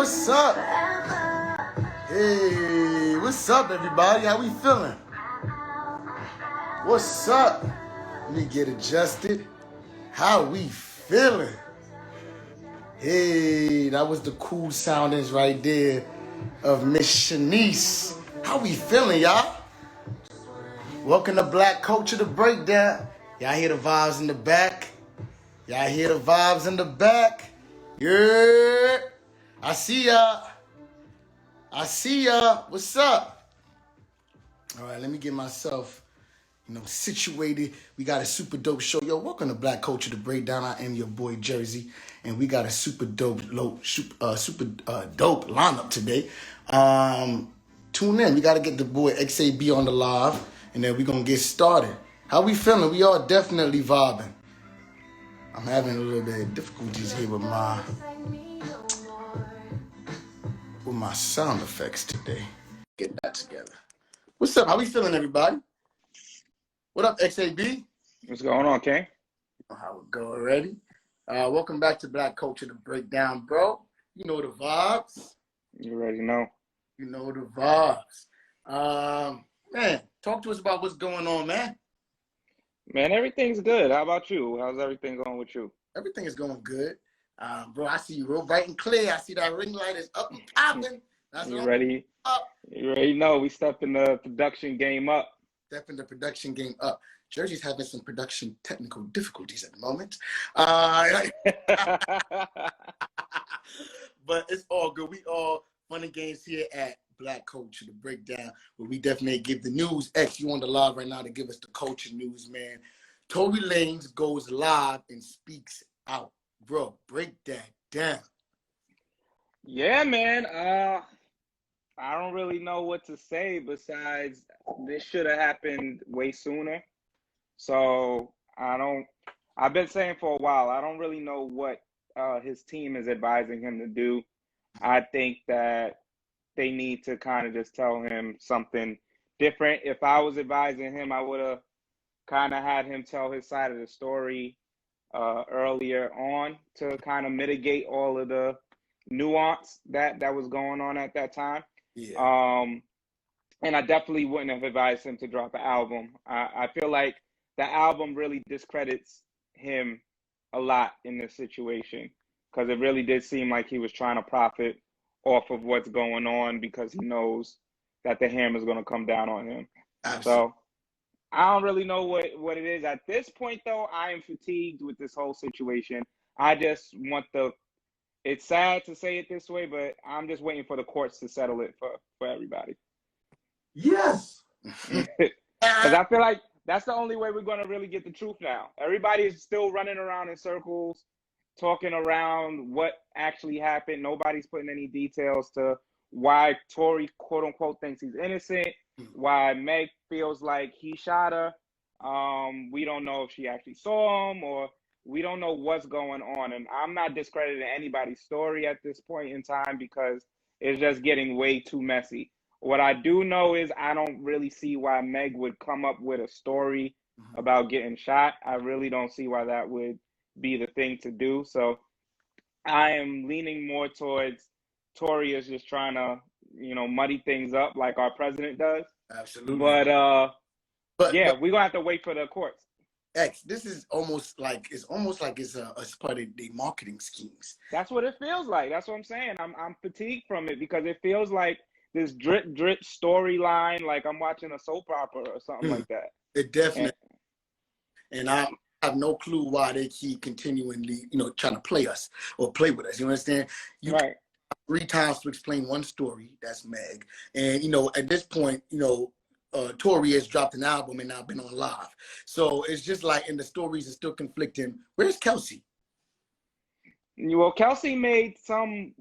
what's up? Hey, what's up, everybody? How we feeling? What's up? Let me get adjusted. How we feeling? Hey, that was the cool soundings right there of Miss SheNice. How we feeling, y'all? Welcome to Black Culture, the Breakdown. Y'all hear the vibes in the back? Y'all hear the vibes in the back? Yeah. I see y'all. What's up? All right, let me get myself, situated. We got a super dope show. Yo, welcome to Black Culture, the Breakdown. I am your boy Jerzey, and we got a super dope lineup today. Tune in. We got to get the boy XAB on the live, and then we're going to get started. How we feeling? We all definitely vibing. I'm having a little bit of difficulties here with my sound effects today. Get that together. What's up? How we feeling, everybody? What up, XAB? What's going on, King? You know how it go already. Welcome back to Black Culture, the Breakdown, bro. You know the vibes. You already know. You know the vibes. Man, talk to us about what's going on, man. Man, everything's good. How about you? How's everything going with you? Everything is going good. Bro, I see you real bright and clear. I see that ring light is up and popping. You ready? You already know. We stepping the production game up. Stepping the production game up. Jerzey's having some production technical difficulties at the moment. But it's all good. We all fun and games here at Black Culture, the Breakdown, where we definitely give the news. X, you on the live right now to give us the culture news, man. Tory Lanez goes live and speaks out. Bro, break that down. Yeah, man. I don't really know what to say besides this should have happened way sooner. So I've been saying for a while, I don't really know what his team is advising him to do. I think that they need to kind of just tell him something different. If I was advising him, I would have kind of had him tell his side of the story earlier on to kind of mitigate all of the nuance that was going on at that time. Yeah. And I definitely wouldn't have advised him to drop an album. I feel like the album really discredits him a lot in this situation because it really did seem like he was trying to profit off of what's going on because he knows that the hammer is going to come down on him. Absolutely. So I don't really know what it is. At this point, though, I am fatigued with this whole situation. I just want it's sad to say it this way, but I'm just waiting for the courts to settle it for everybody. Yes. Because I feel like that's the only way we're going to really get the truth now. Everybody is still running around in circles, talking around what actually happened. Nobody's putting any details to why Tory, quote unquote, thinks he's innocent, why Meg feels like he shot her. We don't know if she actually saw him or we don't know what's going on. And I'm not discrediting anybody's story at this point in time because it's just getting way too messy. What I do know is I don't really see why Meg would come up with a story about getting shot. I really don't see why that would be the thing to do. So I am leaning more towards Tory is just trying to, muddy things up like our president does. Absolutely. But yeah, we're gonna have to wait for the courts. X, this is almost like it's a part of the marketing schemes. That's what it feels like. That's what I'm saying. I'm fatigued from it because it feels like this drip storyline, like I'm watching a soap opera or something like that. It definitely. And I have no clue why they keep continually, trying to play us or play with us. You understand? Right. 3 times to explain one story. That's Meg. And at this point, Tory has dropped an album and now been on live. So it's just like, and the stories are still conflicting. Where's Kelsey? Well, Kelsey made some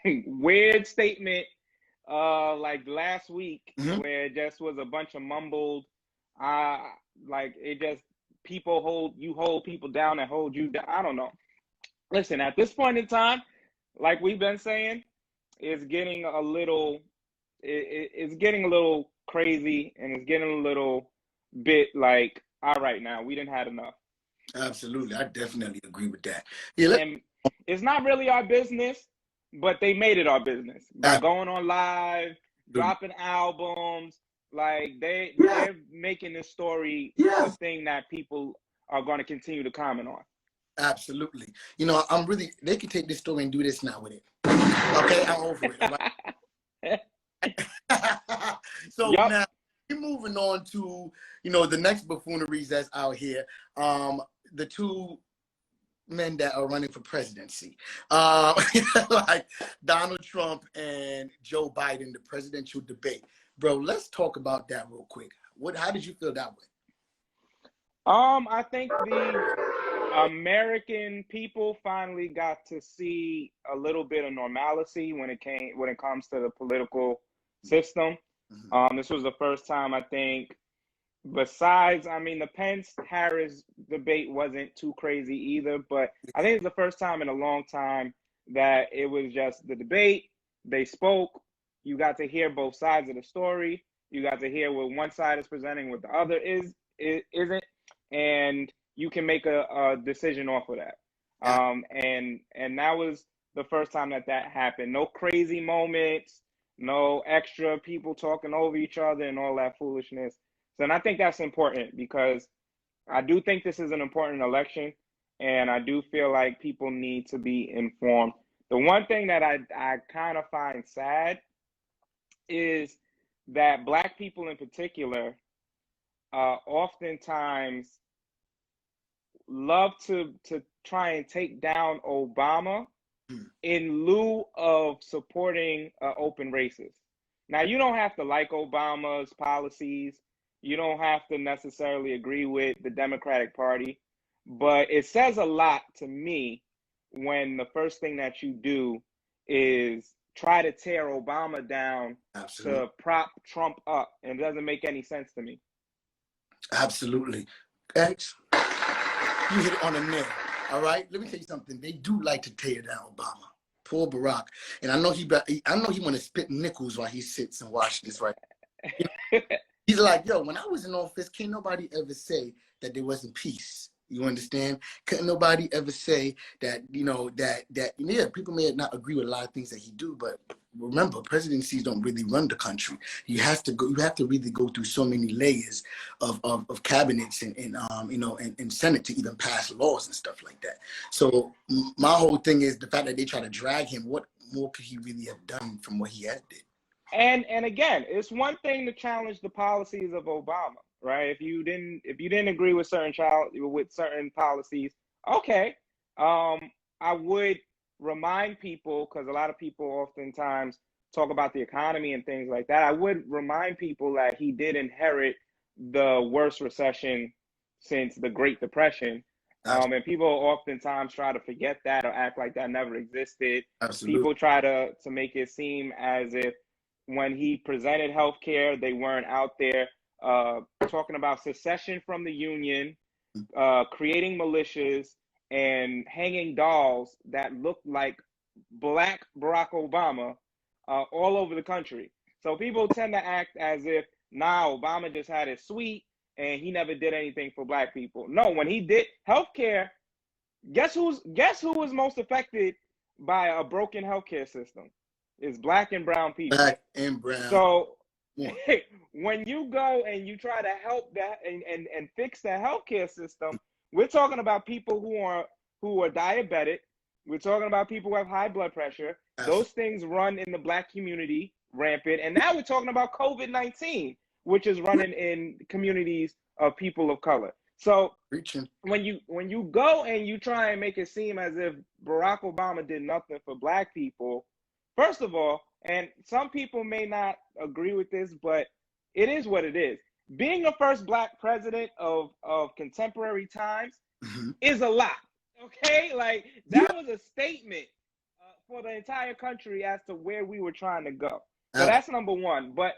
weird statement like last week where it just was a bunch of mumbled, like it just you hold people down and hold you down. I don't know. Listen, at this point in time, like we've been saying, it's getting a little crazy and it's getting a little bit like, all right, now we didn't have enough. Absolutely. I definitely agree with that. Yeah, and it's not really our business but they made it our business by going on live, dropping albums. Like they're making this story a thing that people are going to continue to comment on. Absolutely. You know, they can take this story and do this now with it. Okay, I'm over it. Right? So now we're moving on to, you know, the next buffooneries that's out here. The two men that are running for presidency, like Donald Trump and Joe Biden, the presidential debate. Bro, let's talk about that real quick. How did you feel that way? I think the American people finally got to see a little bit of normalcy when it comes to the political system. This was the first time, I think, besides, I mean, the Pence-Harris debate wasn't too crazy either, but I think it's the first time in a long time that it was just the debate. They spoke. You got to hear both sides of the story. You got to hear what one side is presenting, what the other isn't, and you can make a decision off of that. And that was the first time that happened. No crazy moments, no extra people talking over each other and all that foolishness. So, and I think that's important because I do think this is an important election, and I do feel like people need to be informed. The one thing that I kind of find sad is that Black people in particular oftentimes love to try and take down Obama in lieu of supporting open races. Now, you don't have to like Obama's policies. You don't have to necessarily agree with the Democratic Party, but it says a lot to me when the first thing that you do is try to tear Obama down to prop Trump up. And it doesn't make any sense to me. Absolutely. X, you hit it on the nail. All right? Let me tell you something. They do like to tear down Obama. Poor Barack. And I know he want to spit nickels while he sits and watch this, right? He's like, yo, when I was in office, can't nobody ever say that there wasn't peace. You understand? Couldn't nobody ever say that, you know, that yeah, people may not agree with a lot of things that he do, but remember, presidencies don't really run the country. You have to really go through so many layers of cabinets and you know, and Senate to even pass laws and stuff like that. So my whole thing is the fact that they try to drag him. What more could he really have done from what he had did? And again, it's one thing to challenge the policies of Obama, right? If you didn't agree with certain policies, okay. I would remind people, because a lot of people oftentimes talk about the economy and things like that. I would remind people that he did inherit the worst recession since the Great Depression. And people oftentimes try to forget that or act like that never existed. Absolutely. People try to make it seem as if when he presented healthcare, they weren't out there talking about secession from the Union, creating militias, and hanging dolls that looked like Black Barack Obama all over the country. So people tend to act as if, nah, Obama just had it sweet and he never did anything for Black people. No, when he did healthcare, guess who was most affected by a broken healthcare system? Is Black and brown people. Black and brown. So when you go and you try to help that and fix the healthcare system, we're talking about people who are diabetic. We're talking about people who have high blood pressure. Those things run in the Black community rampant. And now we're talking about COVID-19, which is running in communities of people of color. So when you go and you try and make it seem as if Barack Obama did nothing for Black people, first of all, and some people may not agree with this, but it is what it is. Being the first Black president of contemporary times is a lot, okay? Like, that was a statement for the entire country as to where we were trying to go. So that's number one. But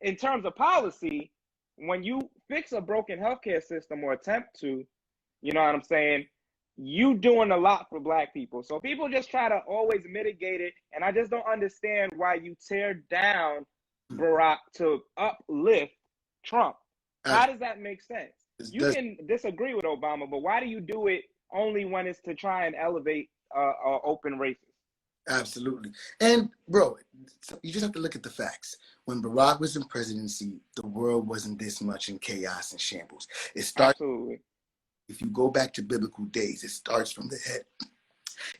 in terms of policy, when you fix a broken healthcare system or attempt to, you know what I'm saying, you doing a lot for Black people. So people just try to always mitigate it, and I just don't understand why you tear down Barack to uplift Trump. How does that make sense? You can disagree with Obama, but why do you do it only when it's to try and elevate open races? Absolutely. And bro, you just have to look at the facts. When Barack was in presidency, the world wasn't this much in chaos and shambles. It starts, Absolutely. if you go back to biblical days, it starts from the head.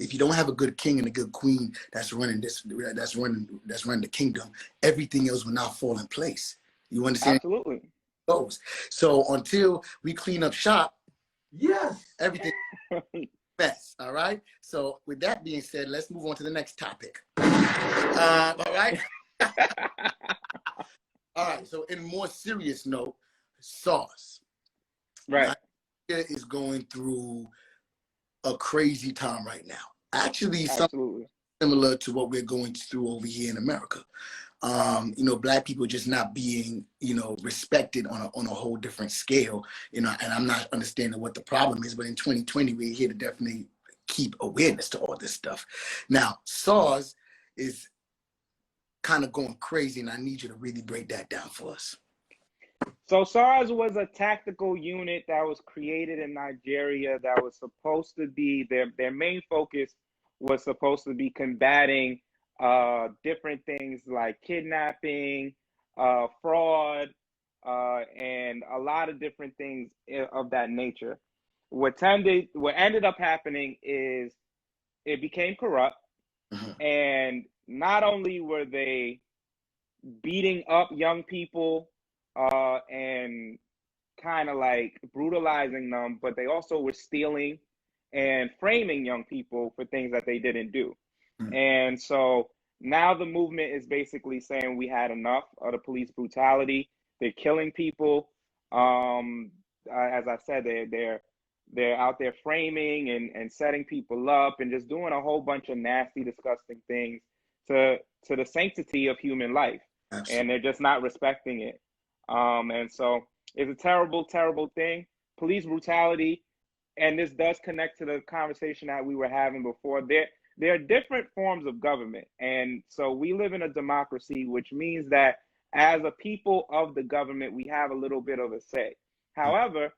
If you don't have a good king and a good queen that's running the kingdom, everything else will not fall in place. You understand? Absolutely. So until we clean up shop, yes, everything mess. All right. So with that being said, let's move on to the next topic. All right. All right. So in more serious note, SARS. Right. Nigeria is going through a crazy time right now. Actually, Absolutely. something similar to what we're going through over here in America. You know, Black people just not being, you know, respected on a whole different scale, you know, and I'm not understanding what the problem is, but in 2020, we're here to definitely keep awareness to all this stuff. Now, SARS is kind of going crazy, and I need you to really break that down for us. So SARS was a tactical unit that was created in Nigeria that was supposed to be, their main focus was supposed to be combating different things like kidnapping, fraud, and a lot of different things of that nature. What ended up happening is it became corrupt, and not only were they beating up young people and kind of like brutalizing them, but they also were stealing and framing young people for things that they didn't do. And so now the movement is basically saying we had enough of the police brutality. They're killing people. As I said, they're out there framing and setting people up and just doing a whole bunch of nasty, disgusting things to the sanctity of human life. Absolutely. And they're just not respecting it. And so it's a terrible, terrible thing. Police brutality, and this does connect to the conversation that we were having before. There are different forms of government. And so we live in a democracy, which means that as a people of the government, we have a little bit of a say. However,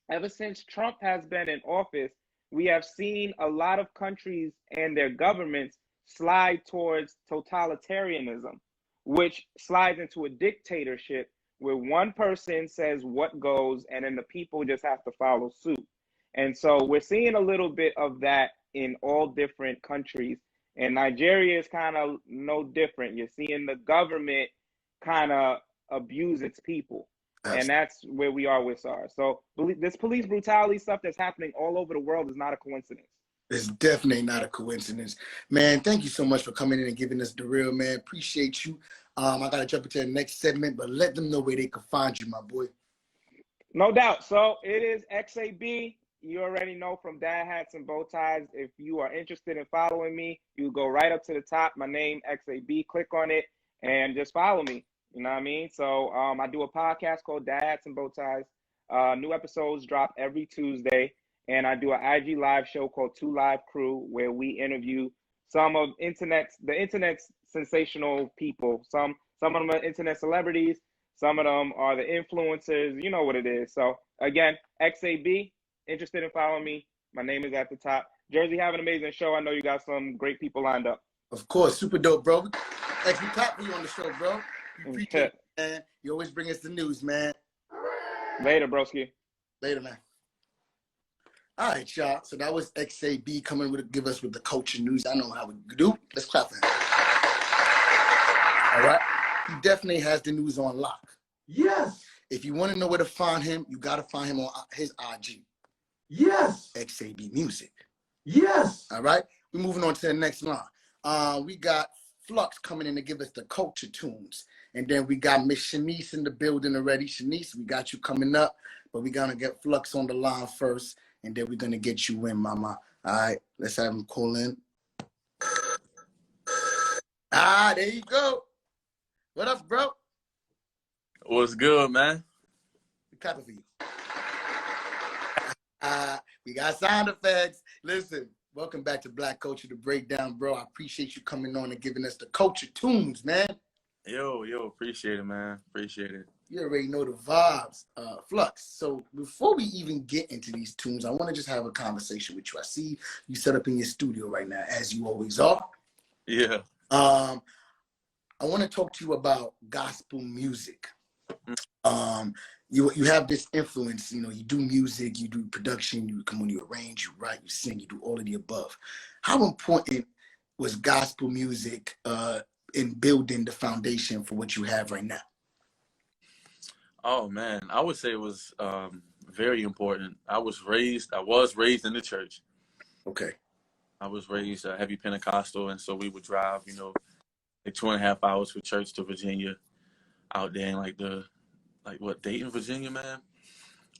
ever since Trump has been in office, we have seen a lot of countries and their governments slide towards totalitarianism, which slides into a dictatorship where one person says what goes and then the people just have to follow suit. And so we're seeing a little bit of that in all different countries. And Nigeria is kind of no different. You're seeing the government kind of abuse its people. Absolutely. And that's where we are with SARS. So this police brutality stuff that's happening all over the world is not a coincidence. It's definitely not a coincidence. Man, thank you so much for coming in and giving us the real, man. Appreciate you. I got to jump into the next segment, but let them know where they can find you, my boy. No doubt. So it is XAB. You already know from Dad Hats and Bow Ties. If you are interested in following me, you go right up to the top. My name, XAB. Click on it and just follow me. You know what I mean? So I do a podcast called Dad Hats and Bow Ties. New episodes drop every Tuesday. And I do an IG live show called Two Live Crew, where we interview some of the internet's sensational people. Some of them are internet celebrities. Some of them are the influencers. You know what it is. So again, XAB, interested in following me. My name is at the top. Jerzey, have an amazing show. I know you got some great people lined up. Of course, super dope, bro. Thanks for tapping you on the show, bro. Appreciate it, man. You always bring us the news, man. Later, broski. Later, man. All right, y'all. So that was XAB coming with give us with the culture news. I know how we do. Let's clap for him. All right. He definitely has the news on lock. Yes. If you want to know where to find him, you got to find him on his IG. Yes. XAB Music. Yes. All right. We're moving on to the next line. We got Flux coming in to give us the culture tunes. And then we got Miss SheNice in the building already. SheNice, we got you coming up, but we're going to get Flux on the line first. And then we're going to get you in, mama. All right, let's have him call in. There you go. What up, bro? What's good, man? We clapping for you. We got sound effects. Listen, welcome back to Black Culture, The Breakdown, bro. I appreciate you coming on and giving us the culture tunes, man. Yo, appreciate it, man. Appreciate it. You already know the vibes, Flux. So before we even get into these tunes, I want to just have a conversation with you. I see you set up in your studio right now, as you always are. Yeah. I want to talk to you about gospel music. You have this influence, you know, you do music, you do production, you come on, you arrange, you write, you sing, you do all of the above. How important was gospel music in building the foundation for what you have right now? Oh man, I would say it was very important. I was raised in the church. Okay. I was raised heavy Pentecostal, and so we would drive, you know, like 2.5 hours for church to Virginia, out there in Dayton, Virginia, man.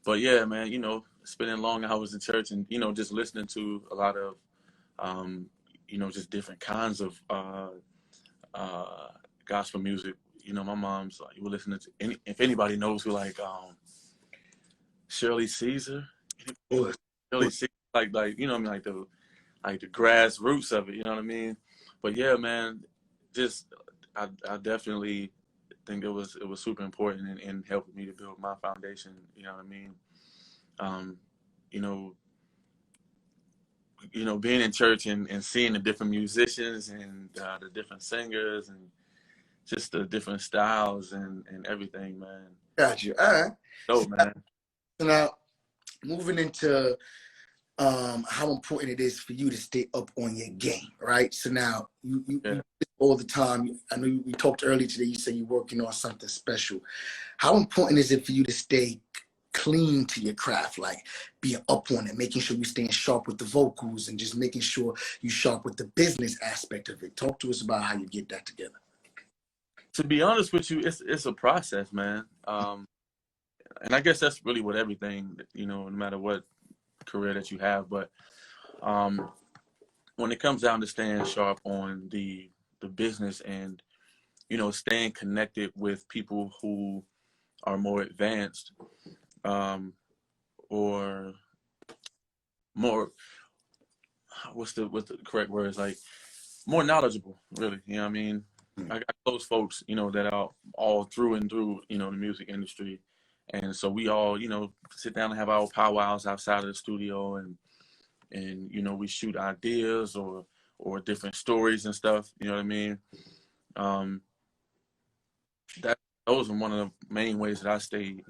But yeah, man, you know, spending long hours in church and, you know, just listening to a lot of, you know, just different kinds of gospel music. You know, my mom's like, we're listening to if anybody knows who Shirley Caesar, Boy. Shirley Caesar, you know what I mean, like the grassroots of it, you know what I mean? But yeah, man, just I definitely think it was super important in helping me to build my foundation, you know what I mean? You know, being in church and seeing the different musicians and the different singers and just the different styles and everything, man. Got you. All right. Dope, man. So now, moving into how important it is for you to stay up on your game, right? So now you all the time. I know we talked earlier today. You said you're working on something special. How important is it for you to stay clean to your craft, like being up on it, making sure you're staying sharp with the vocals and just making sure you're sharp with the business aspect of it? Talk to us about how you get that together. To be honest with you, it's a process, man. And I guess that's really what everything, you know, no matter what career that you have, but when it comes down to staying sharp on the business and, you know, staying connected with people who are more advanced, or more, what's the correct words, like more knowledgeable, really, you know what I mean? I got close folks, you know, that are all through and through, you know, the music industry. And so we all, you know, sit down and have our powwows outside of the studio, and you know, we shoot ideas or different stories and stuff, you know what I mean? That those are one of the main ways that I stay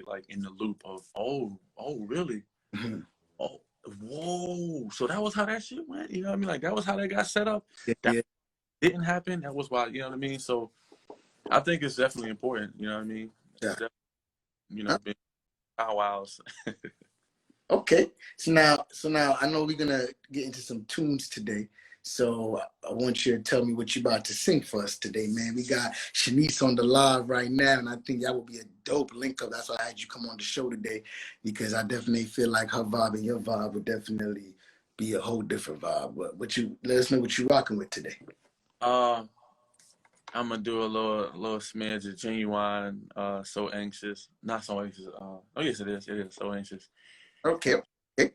like in the loop of, oh really? Mm-hmm. Oh, whoa. So that was how that shit went, you know what I mean? Like that was how that got set up. That Yeah. didn't happen. That was why, you know what I mean? So I think it's definitely important, you know what I mean? Yeah. You know, being powwows. Okay. So now I know we're gonna get into some tunes today. So I want you to tell me what you're about to sing for us today, man. We got SheNice on the live right now, and I think that would be a dope link up. That's why I had you come on the show today, because I definitely feel like her vibe and your vibe would definitely be a whole different vibe. But let us know what you're rocking with today. I'm gonna do a little smidge of Genuine, So Anxious. Not So Anxious. Oh yes, it is. It is So Anxious. Okay. Okay.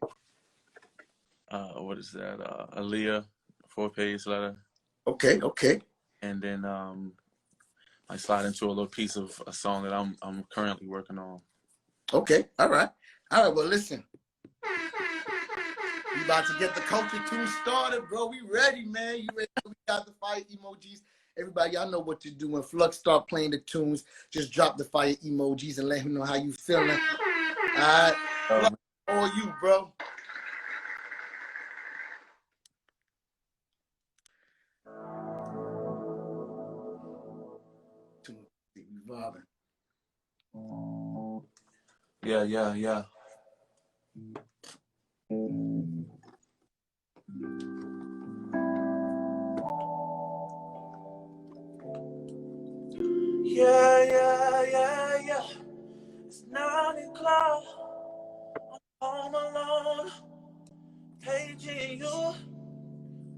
What is that? Aaliyah, 4-page letter. Okay. Okay. And then I slide into a little piece of a song that I'm currently working on. Okay. All right. All right. Well, listen. We about to get the culture tune started, bro. We ready, man. You ready? We got the fire emojis. Everybody, y'all know what to do. When Flux start playing the tunes, just drop the fire emojis and let him know how you feeling. All right. Flux, all you, bro. Vibing. Yeah. Yeah, It's 9 o'clock. I'm home alone, paging you,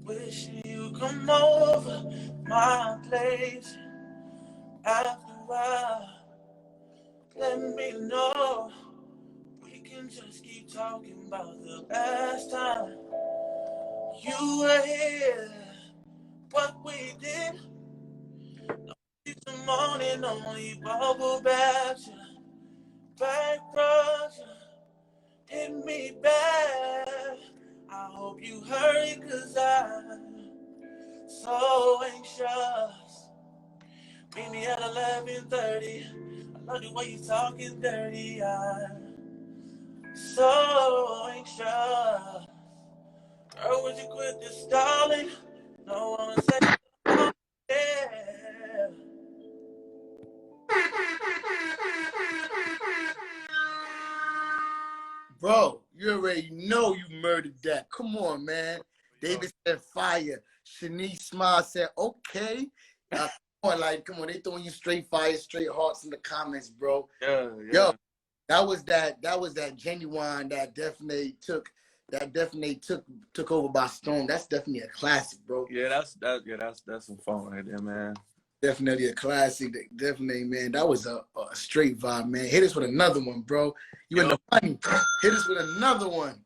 wishing you come over my place. After a while, let me know. We can just keep talking about the last time you were here. What we did. The morning only bubble bath you, back rubs you, hit me back. I hope you hurry, 'cause I'm so anxious. Meet me at 11:30. I love the way you talking dirty. I'm so anxious. Girl, would you quit this stalling? No one say yeah. Bro, you already know you murdered that. Come on, man. David said fire. SheNice Smile said, okay. Come on, they throwing you straight fire, straight hearts in the comments, bro. Yeah. Yo, that was that genuine that definitely took over by storm. That's definitely a classic, bro. Yeah, that's some fun right there, man. Definitely a classic. Definitely, man. That was a straight vibe, man. Hit us with another one, bro. You in the money. Hit us with another one.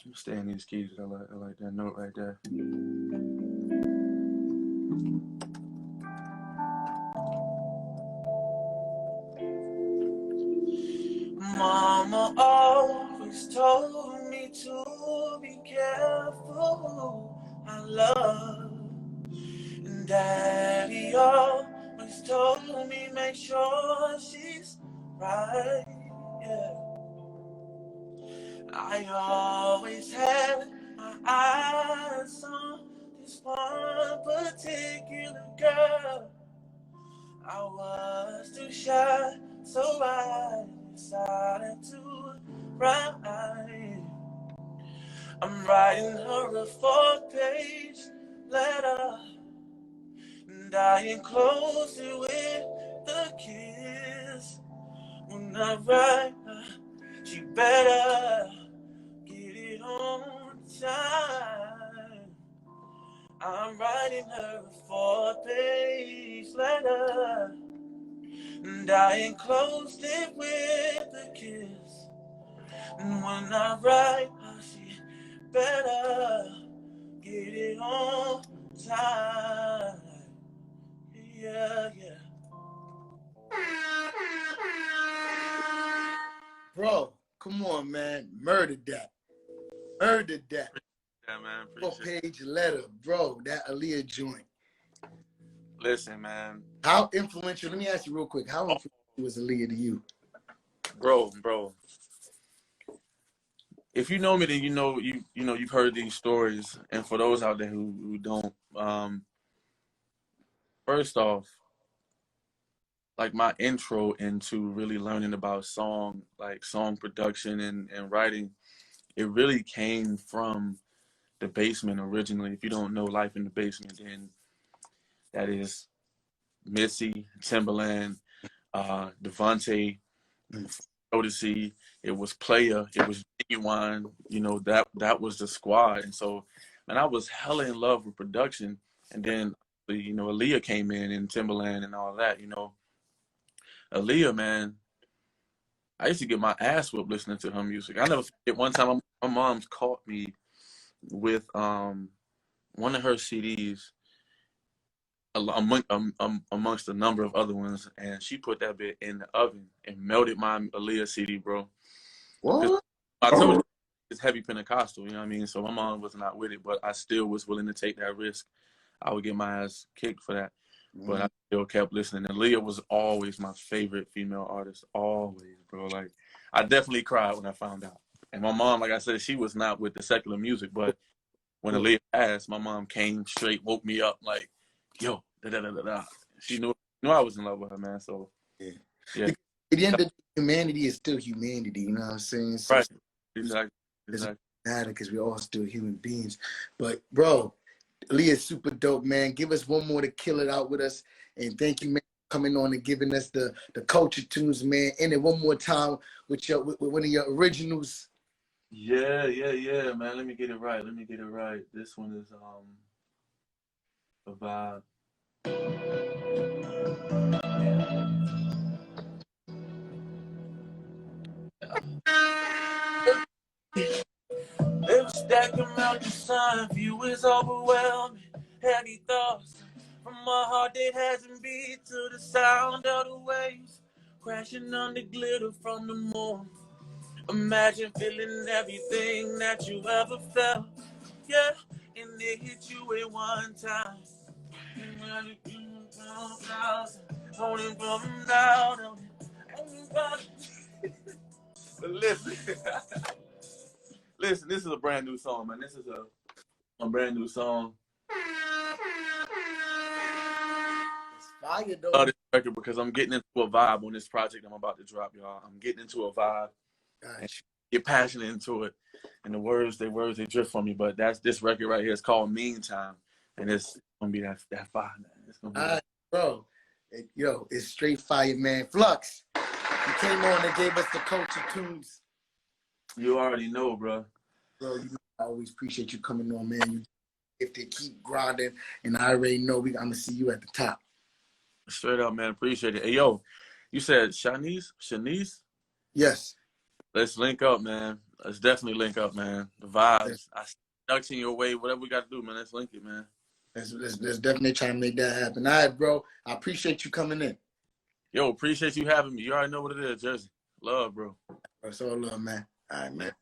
I'm staying these keys. I like that note right there. Mama always told me to be careful. I love. And Daddy always told me make sure she's right. Yeah. I always had my eyes on this one particular girl. I was too shy, so I decided to write. I'm writing her a 4-page letter, and I enclose it with the kiss. When I write, she better get it on time. I'm writing her a 4-page letter, and I enclosed it with a kiss. And when I write, she better get it on time. Yeah. Bro, come on, man. Murdered that. Yeah, man. 4-page letter, bro. That Aaliyah joint. Listen, man. How influential? Let me ask you real quick. How influential was Aaliyah to you? Bro. If you know me, then you've heard these stories. And for those out there who don't, first off, like my intro into really learning about song production and writing, it really came from the basement originally. If you don't know Life in the Basement, then that is Missy, Timberland, Devontae, Odyssey. It was Player. It was Genuine. That was the squad. And so, man, I was hella in love with production. And then, Aaliyah came in and Timberland and all that. Aaliyah, man, I used to get my ass whipped listening to her music. I never forget one time my mom's caught me with one of her CDs amongst a number of other ones, and she put that bit in the oven and melted my Aaliyah CD, bro. What? I told you it's heavy Pentecostal, you know what I mean? So my mom was not with it, but I still was willing to take that risk. I would get my ass kicked for that. But I still kept listening. And Aaliyah was always my favorite female artist. Always, bro. Like, I definitely cried when I found out. And my mom, like I said, she was not with the secular music. But when Aaliyah passed, my mom came straight, woke me up like, yo, da-da-da-da-da. She knew I was in love with her, man. So, yeah. At the end of the day, humanity is still humanity. You know what I'm saying? So right. Exactly. It doesn't matter because we're all still human beings. But, bro, Aaliyah's super dope, man. Give us one more to kill it out with us. And thank you, man, for coming on and giving us the culture tunes, man. And then one more time with one of your originals. Yeah, man. Let me get it right. This one is a vibe. Every stack of mountain sun view is overwhelming. Heavy thoughts from my heart that hasn't beat to the sound of the waves crashing on the glitter from the moon. Imagine feeling everything that you ever felt. Yeah, and it hit you at one time. Only from down. But listen, listen, this is a brand new song, man. This is a brand new song. It's fire I though. love this record because I'm getting into a vibe on this project I'm about to drop, y'all. I'm getting into a vibe and Gotcha. get passionate into it. And the words they drift from me. But that's this record right here. It's called Meantime. And it's gonna be that fire, man. It's gonna be All right, bro. Yo, it's straight fire, man. Flux, you came on and gave us the culture tunes. You already know, bro. Bro, you know, I always appreciate you coming on, man. If they keep grinding, and I already know I'm gonna see you at the top. Straight up, man. Appreciate it. Hey, yo, you said SheNice? SheNice? Yes. Let's link up, man. Let's definitely link up, man. The vibes. I stuck in your way. Whatever we got to do, man. Let's link it, man. Let's definitely try to make that happen. All right, bro. I appreciate you coming in. Yo, appreciate you having me. You already know what it is, Jerzey. Love, bro. That's all love, man. All right, man.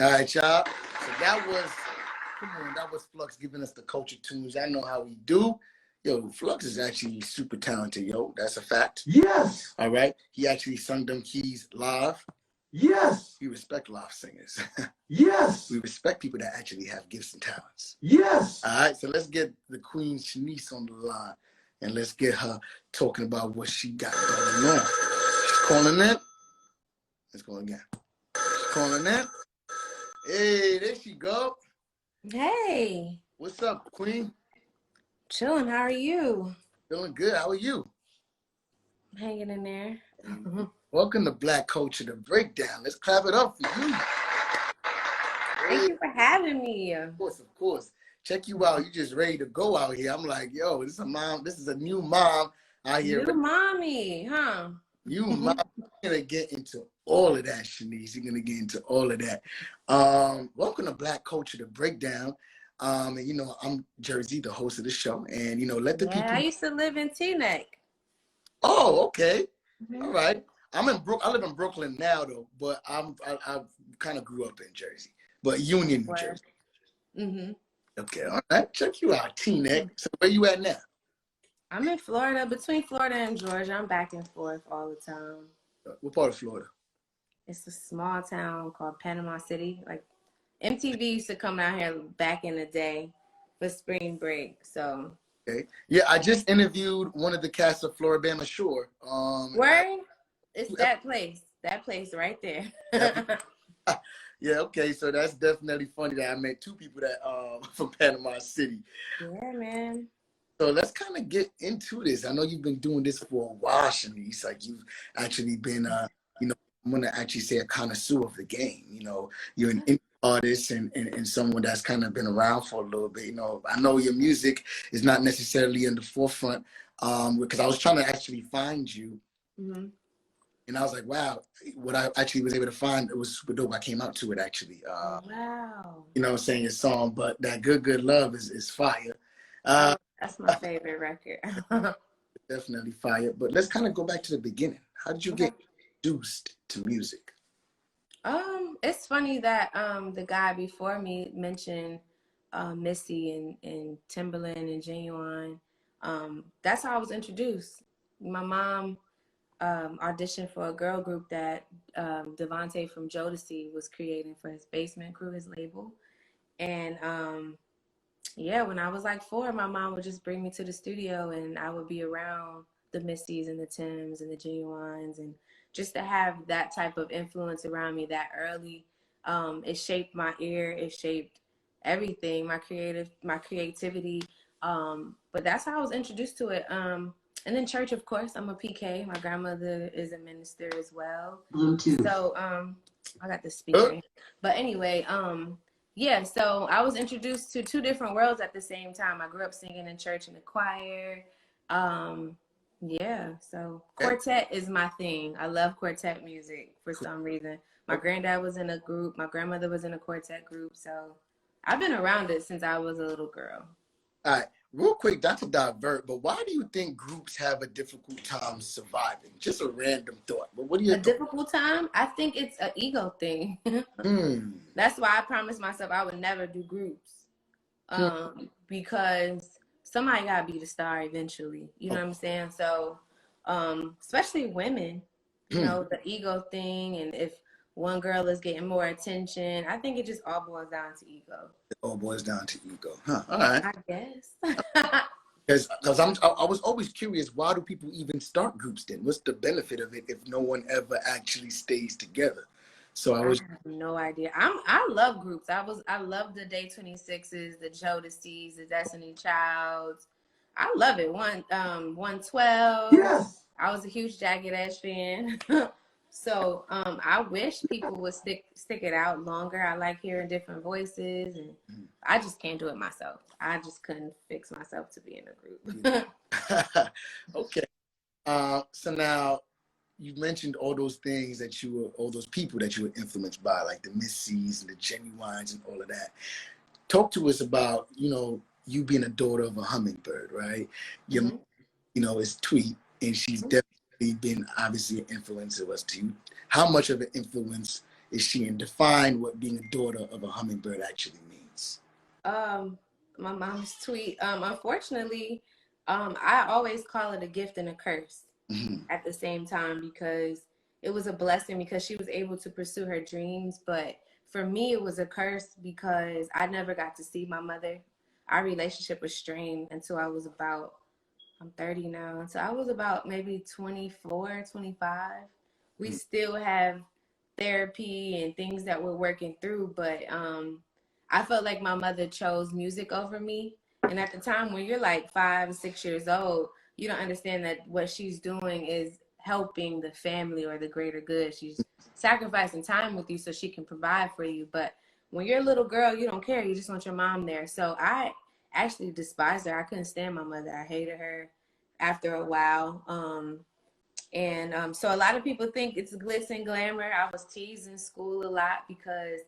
All right, y'all. So that was Flux giving us the culture tunes. I know how we do. Yo, Flux is actually super talented, yo. That's a fact. Yes. All right. He actually sung them keys live. Yes. We respect live singers. Yes. We respect people that actually have gifts and talents. Yes. All right. So let's get the Queen SheNice on the line and let's get her talking about what she got going on. She's calling in. Let's go again. She's calling in. Hey, there she go. Hey, What's up, Queen? chilling. How are you? Feeling good. How are you? Hanging in there. Welcome to Black Culture, the breakdown. Let's clap it up for you. Thank you for having me. Of course. Check you out. You just ready to go out here. I'm like, yo, this is a mom. This is a new mom out here. New mommy, huh? New mom. You're gonna get into all of that, SheNice. You're gonna get into all of that. Welcome to Black Culture, the breakdown. And you know, I'm Jerzey, the host of the show, and you know, let the people. I used to live in Teaneck. Oh, okay. All right. I live in Brooklyn now, though, but I kind of grew up in Jersey, but Union, New Jersey. Mm-hmm. Okay, all right. Check you out, Teaneck. So where you at now? I'm in Florida, between Florida and Georgia. I'm back and forth all the time. What part of Florida? It's a small town called Panama City. Like MTV used to come out here back in the day for spring break. So. Okay. Yeah, I just interviewed one of the cast of Floribama Shore. Where? It's that place. That place right there. Yeah, okay. So that's definitely funny that I met two people that from Panama City. Yeah, man. So let's kind of get into this. I know you've been doing this for a while, SheNice. Like you've actually been, you know, I'm gonna actually say a connoisseur of the game. You know, you're an indie artist and someone that's kind of been around for a little bit. You know, I know your music is not necessarily in the forefront because I was trying to actually find you. Mm-hmm. And I was like, wow, what I actually was able to find, it was super dope. I came out to it actually. Wow. You know what I'm saying, your song, but that Good Love is fire. That's my favorite record. Definitely fire. But let's kind of go back to the beginning. How did you get introduced to music? It's funny that the guy before me mentioned Missy and Timberland and Genuine. That's how I was introduced. My mom auditioned for a girl group that Devontae from Jodeci was creating for his Basement Crew, his label. And yeah, when I was like 4, my mom would just bring me to the studio and I would be around the Missys and the Tims and the Genuines, and just to have that type of influence around me that early, it shaped my ear, it shaped everything, my creativity. But that's how I was introduced to it. And then church, of course. I'm a PK. My grandmother is a minister as well. Bluetooth. So I got the speaker. But anyway, yeah, so I was introduced to 2 different worlds at the same time. I grew up singing in church in the choir. Yeah, so quartet is my thing. I love quartet music for some reason. My granddad was in a group. My grandmother was in a quartet group. So I've been around it since I was a little girl. All right. Real quick, not to divert, but why do you think groups have a difficult time surviving? Just a random thought. But what do you A think? difficult time? I think it's an ego thing. That's why I promised myself I would never do groups. Because somebody gotta be the star eventually. You know what I'm saying? So, especially women, you know, the ego thing, and if one girl is getting more attention, I think it just all boils down to ego. It all boils down to ego. Huh. All right. I guess. Because I was always curious, why do people even start groups then? What's the benefit of it if no one ever actually stays together? So I have no idea. I love groups. I love the Day 26s, the Jodeci's, the Destiny Childs. I love it. 112. Yes. I was a huge Jagged Edge fan. So I wish people would stick it out longer. I like hearing different voices, and I just can't do it myself. I just couldn't fix myself to be in a group. Okay. So now you mentioned all those things all those people that you were influenced by, like the Missies and the Genuines and all of that. Talk to us about, you being a daughter of a Hummingbird, right? Your, is Tweet, and she's definitely been obviously an influence of us to you. How much of an influence is she, and define what being a daughter of a Hummingbird actually means? My mom's Tweet. Unfortunately, I always call it a gift and a curse at the same time, because it was a blessing because she was able to pursue her dreams. But for me, it was a curse because I never got to see my mother. Our relationship was strained until I was about, I'm 30 now. So I was about maybe 24, 25. We still have therapy and things that we're working through. But I felt like my mother chose music over me. And at the time when you're like 5 or 6 years old, you don't understand that what she's doing is helping the family or the greater good. She's sacrificing time with you so she can provide for you. But when you're a little girl, you don't care. You just want your mom there. So I actually despised her. I couldn't stand my mother. I hated her after a while. So a lot of people think it's glitz and glamour. I was teased in school a lot because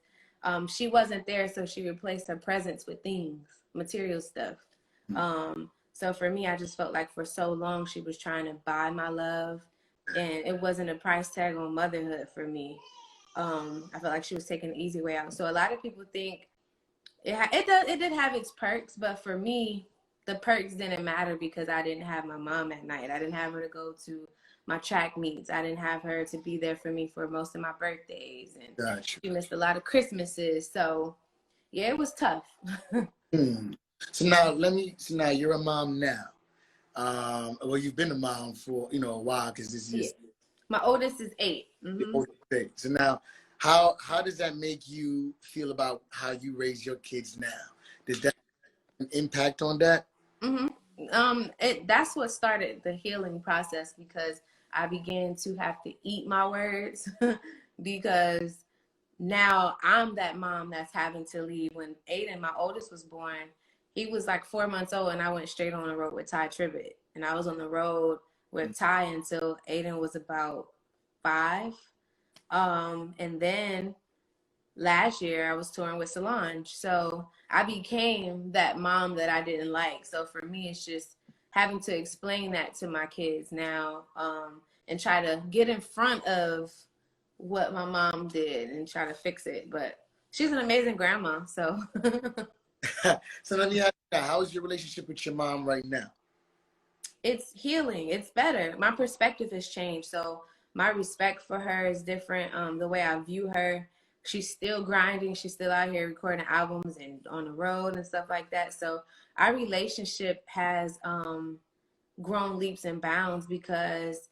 she wasn't there, so she replaced her presence with things, material stuff. So for me, I just felt like for so long she was trying to buy my love, and it wasn't a price tag on motherhood for me. I felt like she was taking the easy way out. So a lot of people think it did have its perks, but for me, the perks didn't matter because I didn't have my mom at night. I didn't have her to go to my track meets. I didn't have her to be there for me for most of my birthdays, and she missed a lot of Christmases. So yeah, it was tough. So now you're a mom now. Well, you've been a mom for a while, because this is my oldest is 8. So now, how does that make you feel about how you raise your kids now? Did that have an impact on that? That's what started the healing process, because I began to have to eat my words because now I'm that mom that's having to leave. When Aiden, my oldest, was born, he was like 4 months old, and I went straight on the road with Ty Tribbett. And I was on the road with Ty until Aiden was about 5. And then last year I was touring with Solange. So I became that mom that I didn't like. So for me, it's just having to explain that to my kids now, and try to get in front of what my mom did and try to fix it. But she's an amazing grandma, so. So let me ask you, how's your relationship with your mom right now? It's healing. It's better. My perspective has changed. So my respect for her is different. The way I view her, she's still grinding. She's still out here recording albums and on the road and stuff like that. So our relationship has grown leaps and bounds because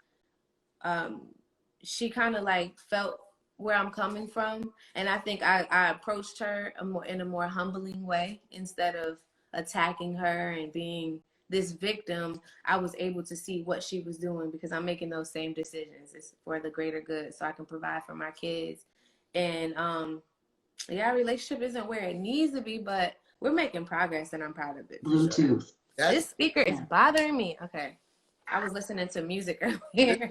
she kind of like felt where I'm coming from. And I think I approached her in a more humbling way. Instead of attacking her and being this victim, I was able to see what she was doing, because I'm making those same decisions. It's for the greater good, so I can provide for my kids. And yeah, our relationship isn't where it needs to be, but we're making progress, and I'm proud of it. Bluetooth. This speaker is bothering me. Okay. I was listening to music earlier.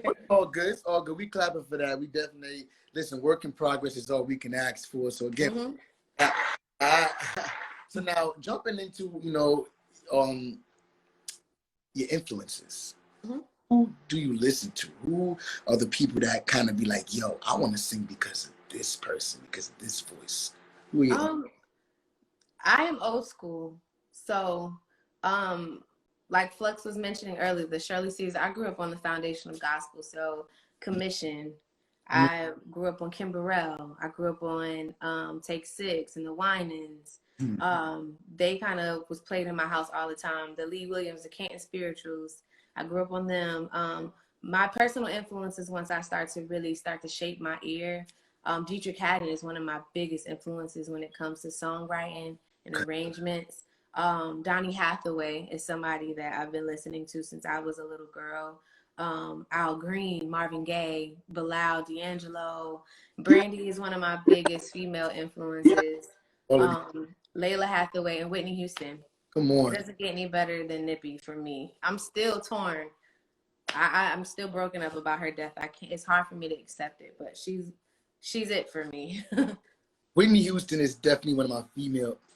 It's all good. It's all good. We clapping for that. We definitely, listen, work in progress is all we can ask for. So again, so now jumping into, your influences. Mhm. Who do you listen to? Who are the people that kind of be like, yo, I want to sing because of this person, because of this voice? Who are you? Um, I am old school. So, um, like Flux was mentioning earlier, the Shirley Caesar, I grew up on the foundation of gospel. So, Commission, I grew up on Kimberell. I grew up on Take Six and the Winans. They kind of was played in my house all the time. The Lee Williams, the Canton Spirituals, I grew up on them. My personal influences, once I start to shape my ear, Dietrich Haddon is one of my biggest influences when it comes to songwriting and arrangements. Donny Hathaway is somebody that I've been listening to since I was a little girl. Al Green, Marvin Gaye, Bilal, D'Angelo. Brandy is one of my biggest female influences. All of these. Layla Hathaway and Whitney Houston. Come It on. doesn't get any better than Nippy for me. I'm still torn. I'm still broken up about her death. I can't. It's hard for me to accept it, but she's it for me. Whitney Houston is definitely one of my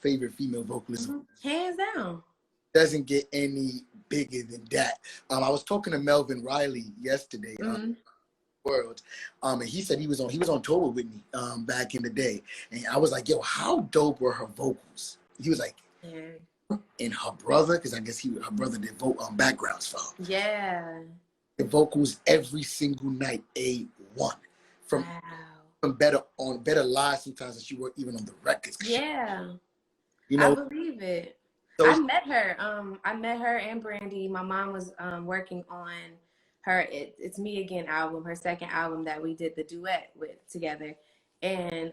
favorite female vocalists. Hands down. Doesn't get any bigger than that. I was talking to Melvin Riley yesterday, World, and he said he was on tour with Whitney back in the day, and I was like, yo, how dope were her vocals? He was like, and her brother, because I guess her brother did backgrounds for her. Yeah. The vocals every single night, A1. From better live sometimes than she were even on the records. Yeah. You know, I believe it. So I met her. I met her and Brandy. My mom was working on her It's Me Again album, her second album that we did the duet with together. And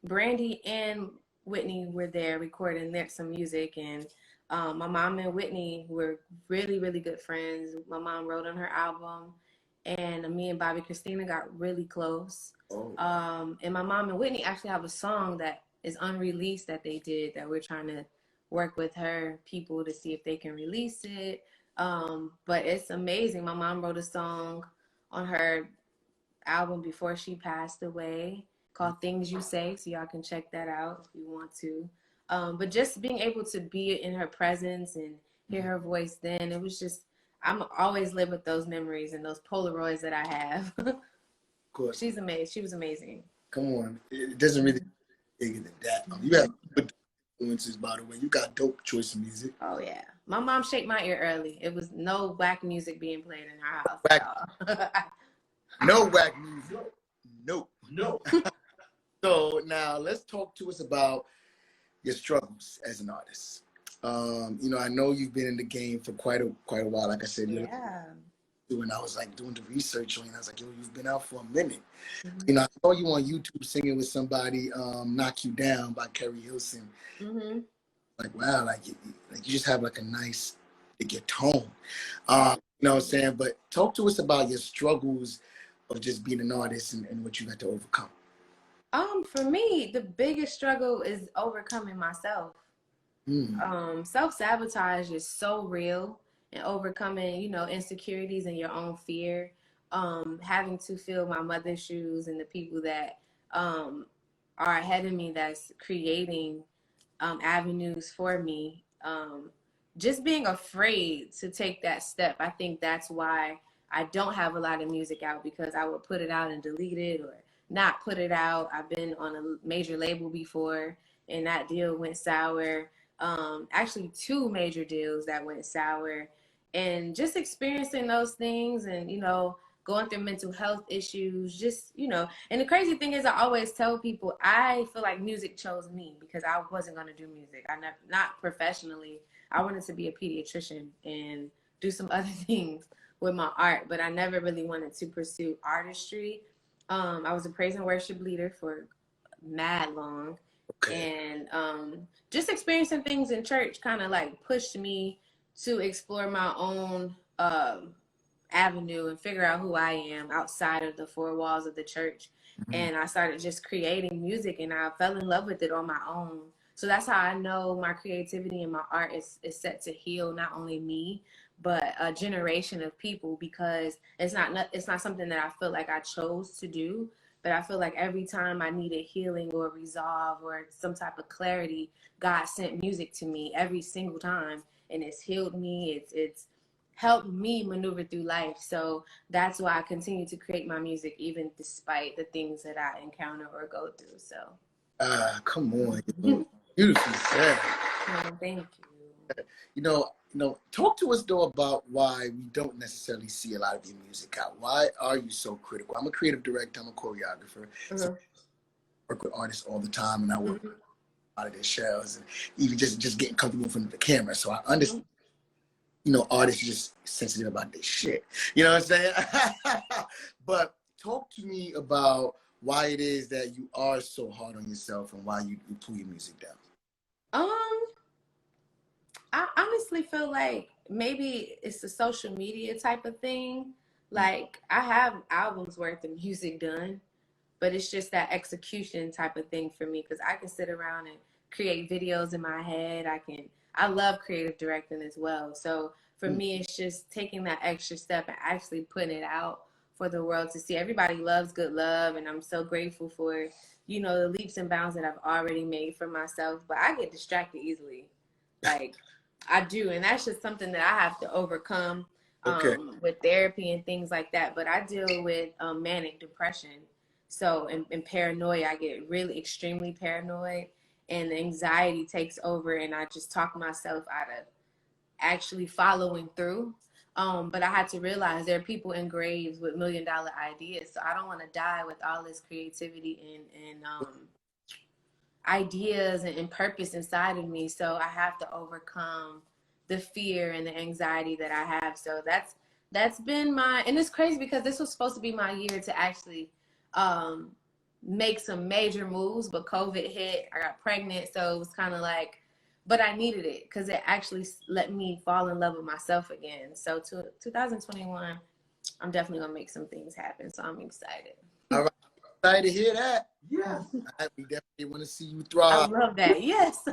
Brandy and Whitney were there recording some music, and my mom and Whitney were really, really good friends. My mom wrote on her album, and me and Bobby Christina got really close. And my mom and Whitney actually have a song that is unreleased that they did that we're trying to work with her people to see if they can release it. But it's amazing. My mom wrote a song on her album before she passed away called Things You Say, so y'all can check that out if you want to. But just being able to be in her presence and hear her voice then, it was just, I'm always live with those memories and those Polaroids that I have. of course. She's amazing. She was amazing. Come on. It doesn't really bigger than that. You have good influences, by the way. You got dope choice of music. Oh, yeah. My mom shaped my ear early. It was no whack music being played in her house. Whack. No whack music. No. So now let's talk to us about your struggles as an artist. I know you've been in the game for quite a while. Like I said, when I was like doing the research on you, I was like, yo, you've been out for a minute. I saw you on YouTube singing with somebody, "Knock You Down" by Kerry Hilson. Like, wow, like you just have like a nice, your tone. You know what I'm saying? But talk to us about your struggles of just being an artist and what you had to overcome. For me, the biggest struggle is overcoming myself. Self-sabotage is so real, and overcoming, insecurities and your own fear. Having to fill my mother's shoes and the people that are ahead of me that's creating avenues for me. Just being afraid to take that step. I think that's why I don't have a lot of music out, because I would put it out and delete it or not put it out. I've been on a major label before and that deal went sour. Actually 2 major deals that went sour, and just experiencing those things and, going through mental health issues, and the crazy thing is I always tell people, I feel like music chose me because I wasn't going to do music. Not professionally. I wanted to be a pediatrician and do some other things with my art, but I never really wanted to pursue artistry. I was a praise and worship leader for mad long. And just experiencing things in church kind of like pushed me to explore my own avenue and figure out who I am outside of the 4 walls of the church. And I started just creating music, and I fell in love with it on my own. So that's how I know my creativity and my art is set to heal not only me, but a generation of people, because it's not something that I feel like I chose to do. But I feel like every time I needed healing or resolve or some type of clarity, God sent music to me every single time, and it's healed me. It's help me maneuver through life. So that's why I continue to create my music, even despite the things that I encounter or go through. So. Come on, beautifully said. Thank you. Talk to us though about why we don't necessarily see a lot of your music out. Why are you so critical? I'm a creative director. I'm a choreographer. So I work with artists all the time, and I work out of their shells, and even just getting comfortable in front of the camera. So I understand. Artists are just sensitive about their shit. You know what I'm saying? But talk to me about why it is that you are so hard on yourself and why you pull your music down. I honestly feel like maybe it's a social media type of thing. Like I have albums worth of music done, but it's just that execution type of thing for me, because I can sit around and create videos in my head. I love creative directing as well. So for me, it's just taking that extra step and actually putting it out for the world to see. Everybody loves good love, and I'm so grateful for, the leaps and bounds that I've already made for myself. But I get distracted easily. Like I do, and that's just something that I have to overcome with therapy and things like that. But I deal with manic depression. So, and paranoia, I get really extremely paranoid, and anxiety takes over, and I just talk myself out of actually following through. But I had to realize there are people in graves with $1 million ideas. So I don't want to die with all this creativity and ideas and purpose inside of me. So I have to overcome the fear and the anxiety that I have. So that's been and it's crazy because this was supposed to be my year to actually make some major moves, but COVID hit, I got pregnant. So it was kind of like, but I needed it because it actually let me fall in love with myself again. So 2021, I'm definitely going to make some things happen. So I'm excited. All right. Excited to hear that. Yes. We definitely want to see you thrive. I love that. Yes.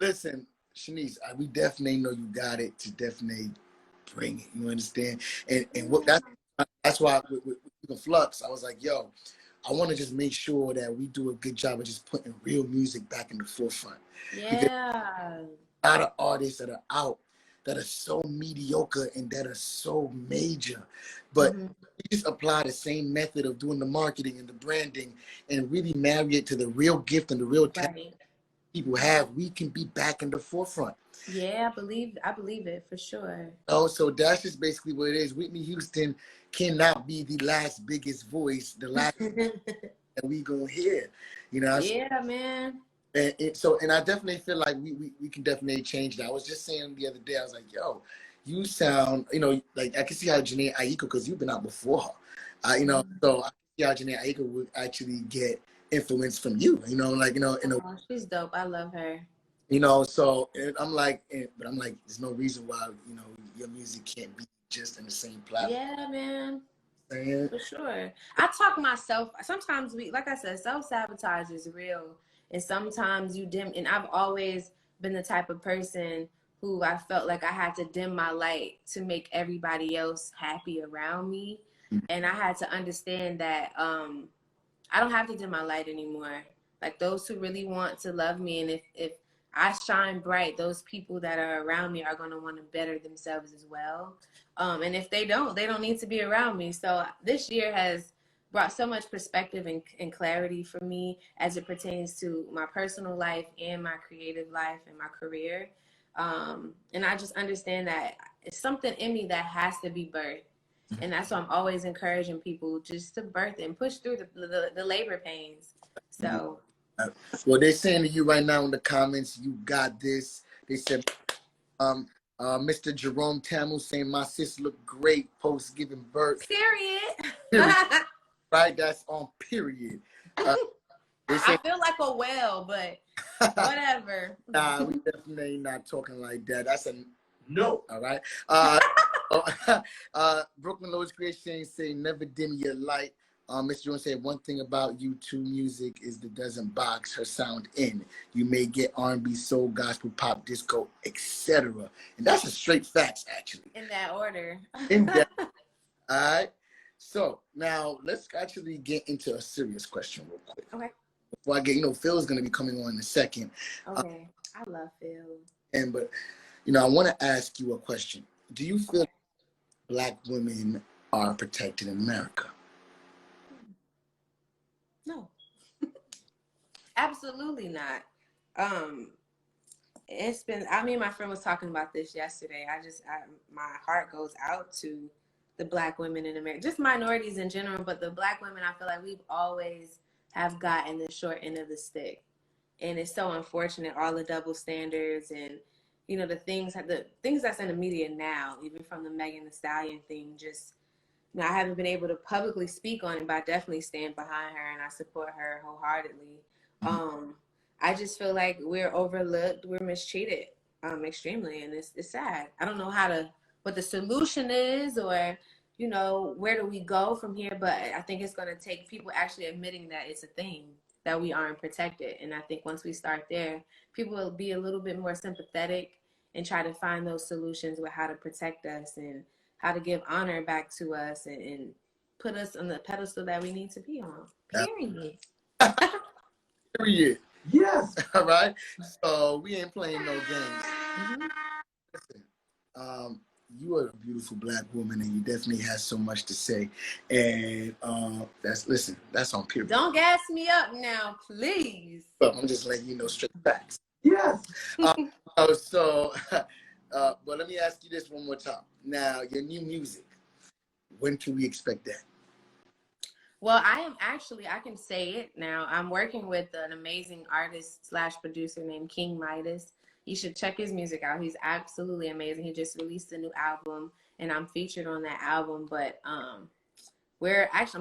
Listen, SheNice, we definitely know you got it to definitely bring it. You understand? And what that's why with the Flux, I was like, yo, I want to just make sure that we do a good job of just putting real music back in the forefront. Yeah. A lot of artists that are out that are so mediocre and that are so major, but we just apply the same method of doing the marketing and the branding and really marry it to the real gift and the real talent people have. We can be back in the forefront. Yeah, I believe it for sure. Oh, so that's just basically what it is. Whitney Houston cannot be the last biggest voice, the last that we gonna hear. Yeah, man. And I definitely feel like we can definitely change that. I was just saying the other day, I was like, yo, you sound, like I can see how Jhené Aiko, because you've been out before her. So I can see how Jhené Aiko would actually get influence from you, Oh, she's dope. I love her. So I'm like, but I'm like, there's no reason why, your music can't be just in the same platform. Yeah, man. Saying? For sure. I talk myself. Sometimes like I said, self-sabotage is real. And sometimes you dim. And I've always been the type of person who I felt like I had to dim my light to make everybody else happy around me. And I had to understand that I don't have to dim my light anymore. Like those who really want to love me, and if I shine bright, those people that are around me are going to want to better themselves as well. And if they don't need to be around me. So this year has brought so much perspective and clarity for me as it pertains to my personal life and my creative life and my career. And I just understand that it's something in me that has to be birthed. And that's why I'm always encouraging people just to birth it and push through the labor pains. So. Well, they're saying to you right now in the comments, you got this. They said, Mr. Jerome Tamil saying my sis look great post giving birth. Period. Right, that's on period. I feel like a whale, but whatever. Nah, we definitely not talking like that. That's a No. all right. Brooklyn Lowe's Creation say never dim your light. Mr. Jones said one thing about U2 music is that doesn't box her sound in. You may get R&B, soul, gospel, pop, disco, etc. And that's a straight facts, actually. In that order. In that. All right. So now let's actually get into a serious question real quick. Okay. Before I get, Phil's going to be coming on in a second. Okay. I love Phil. But I want to ask you a question. Do you feel Black women are protected in America? No, absolutely not. It's been, I mean, my friend was talking about this yesterday. My heart goes out to the Black women in America, just minorities in general, but the Black women, I feel like we've always have gotten the short end of the stick. And it's so unfortunate, all the double standards and, the things that's in the media now, even from the Megan Thee Stallion thing, just, I haven't been able to publicly speak on it, but I definitely stand behind her and I support her wholeheartedly. I just feel like we're overlooked, we're mistreated, extremely, and it's sad. I don't know what the solution is, or where do we go from here? But I think it's going to take people actually admitting that it's a thing, that we aren't protected. And I think once we start there, people will be a little bit more sympathetic and try to find those solutions with how to protect us and how to give honor back to us and put us on the pedestal that we need to be on. Period. Period. Yes. All right. So we ain't playing no games. Mm-hmm. Listen, you are a beautiful Black woman, and you definitely have so much to say. And that's on period. Don't gas me up now, please. But I'm just letting you know straight facts. Yes. But let me ask you this one more time. Now, your new music, when can we expect that? Well, I can say it now. I'm working with an amazing artist / producer named King Midas. You should check his music out. He's absolutely amazing. He just released a new album, and I'm featured on that album. But I'm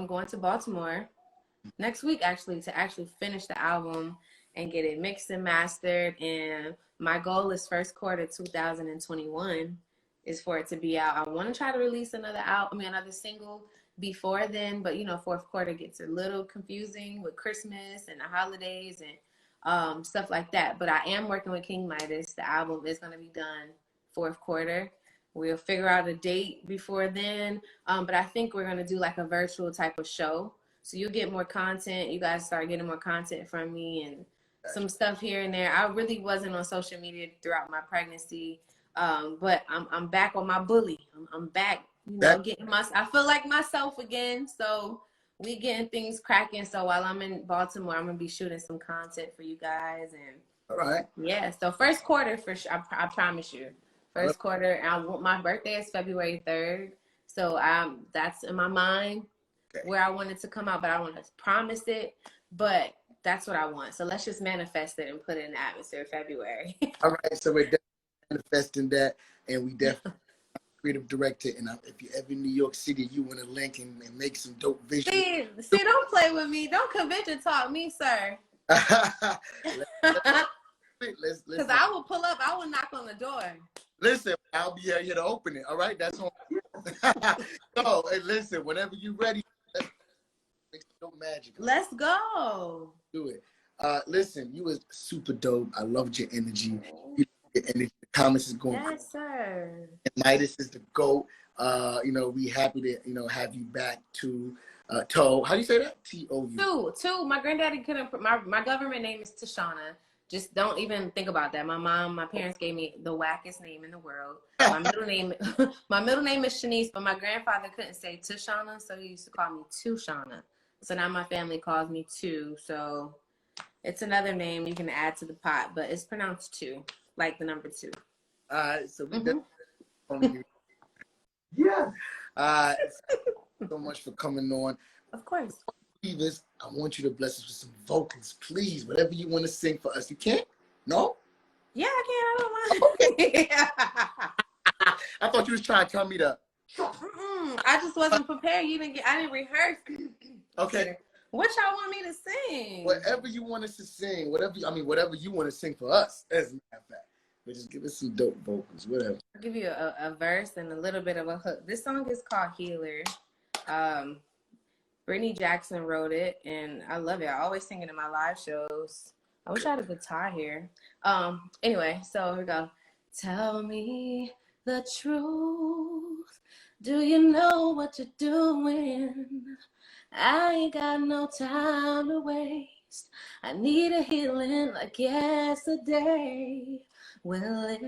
going to Baltimore next week, to finish the album and get it mixed and mastered. And my goal is first quarter 2021 is for it to be out. I want to try to release another single before then, but fourth quarter gets a little confusing with Christmas and the holidays and stuff like that. But I am working with King Midas. The album is going to be done fourth quarter. We'll figure out a date before then. But I think we're going to do like a virtual type of show. So you'll get more content. You guys start getting more content from me and some stuff here and there. I really wasn't on social media throughout my pregnancy. But I'm back on my bully. I'm back, I feel like myself again. So we getting things cracking. So while I'm in Baltimore, I'm gonna be shooting some content for you guys. And all right. Yeah. So first quarter for sure. I promise you. First quarter. And my birthday is February 3rd. So that's in my mind where I want it to come out, but I want to promise it. But that's what I want. So let's just manifest it and put it in the atmosphere February. All right. So we're definitely manifesting that, and we definitely creative director. And if you're ever in New York City, you want to link and make some dope visuals. See, don't play with me. Don't convention talk me, sir. Because I will pull up. I will knock on the door. Listen, I'll be here to open it. All right, that's on. So, hey, listen, whenever you're ready, let's make some magic. Let's go. Do it. Listen, you was super dope. I loved your energy. Your energy. The comments is going. Yes, sir. And Midas is the GOAT. We happy to have you back to Toe. How do you say that? T-O-U. Two. My granddaddy couldn't. My government name is Tashana. Just don't even think about that. My parents gave me the wackest name in the world. My middle name is SheNice, but my grandfather couldn't say Tashana, so he used to call me Tushana. So now my family calls me Two. So it's another name you can add to the pot, but it's pronounced Two, like the number 2. All right, so we Yeah. so much for coming on. Of course. Divas, I want you to bless us with some vocals, please. Whatever you want to sing for us. You can't? No? Yeah, I can. I don't mind. I thought you was trying to tell me to. I just wasn't prepared. I didn't rehearse. Okay. What y'all want me to sing? Whatever you want us to sing. Whatever you want to sing for us, as a matter of fact. But just give us some dope vocals, whatever. I'll give you a verse and a little bit of a hook. This song is called Healer. Brittany Jackson wrote it, and I love it. I always sing it in my live shows. I wish I had a guitar here. Anyway, so here we go. Tell me the truth. Do you know what you're doing? I ain't got no time to waste. I need a healing like yesterday. Will it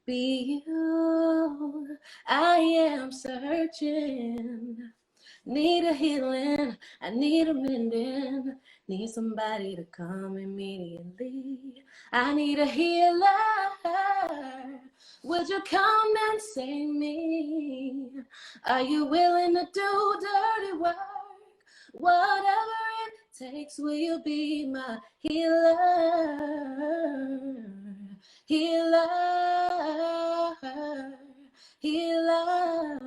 be you. I am searching. Need a healing, I need a mending. Need somebody to come immediately. I need a healer. Would you come and save me? Are you willing to do dirty work? Whatever it takes, will you be my healer? Healer, healer,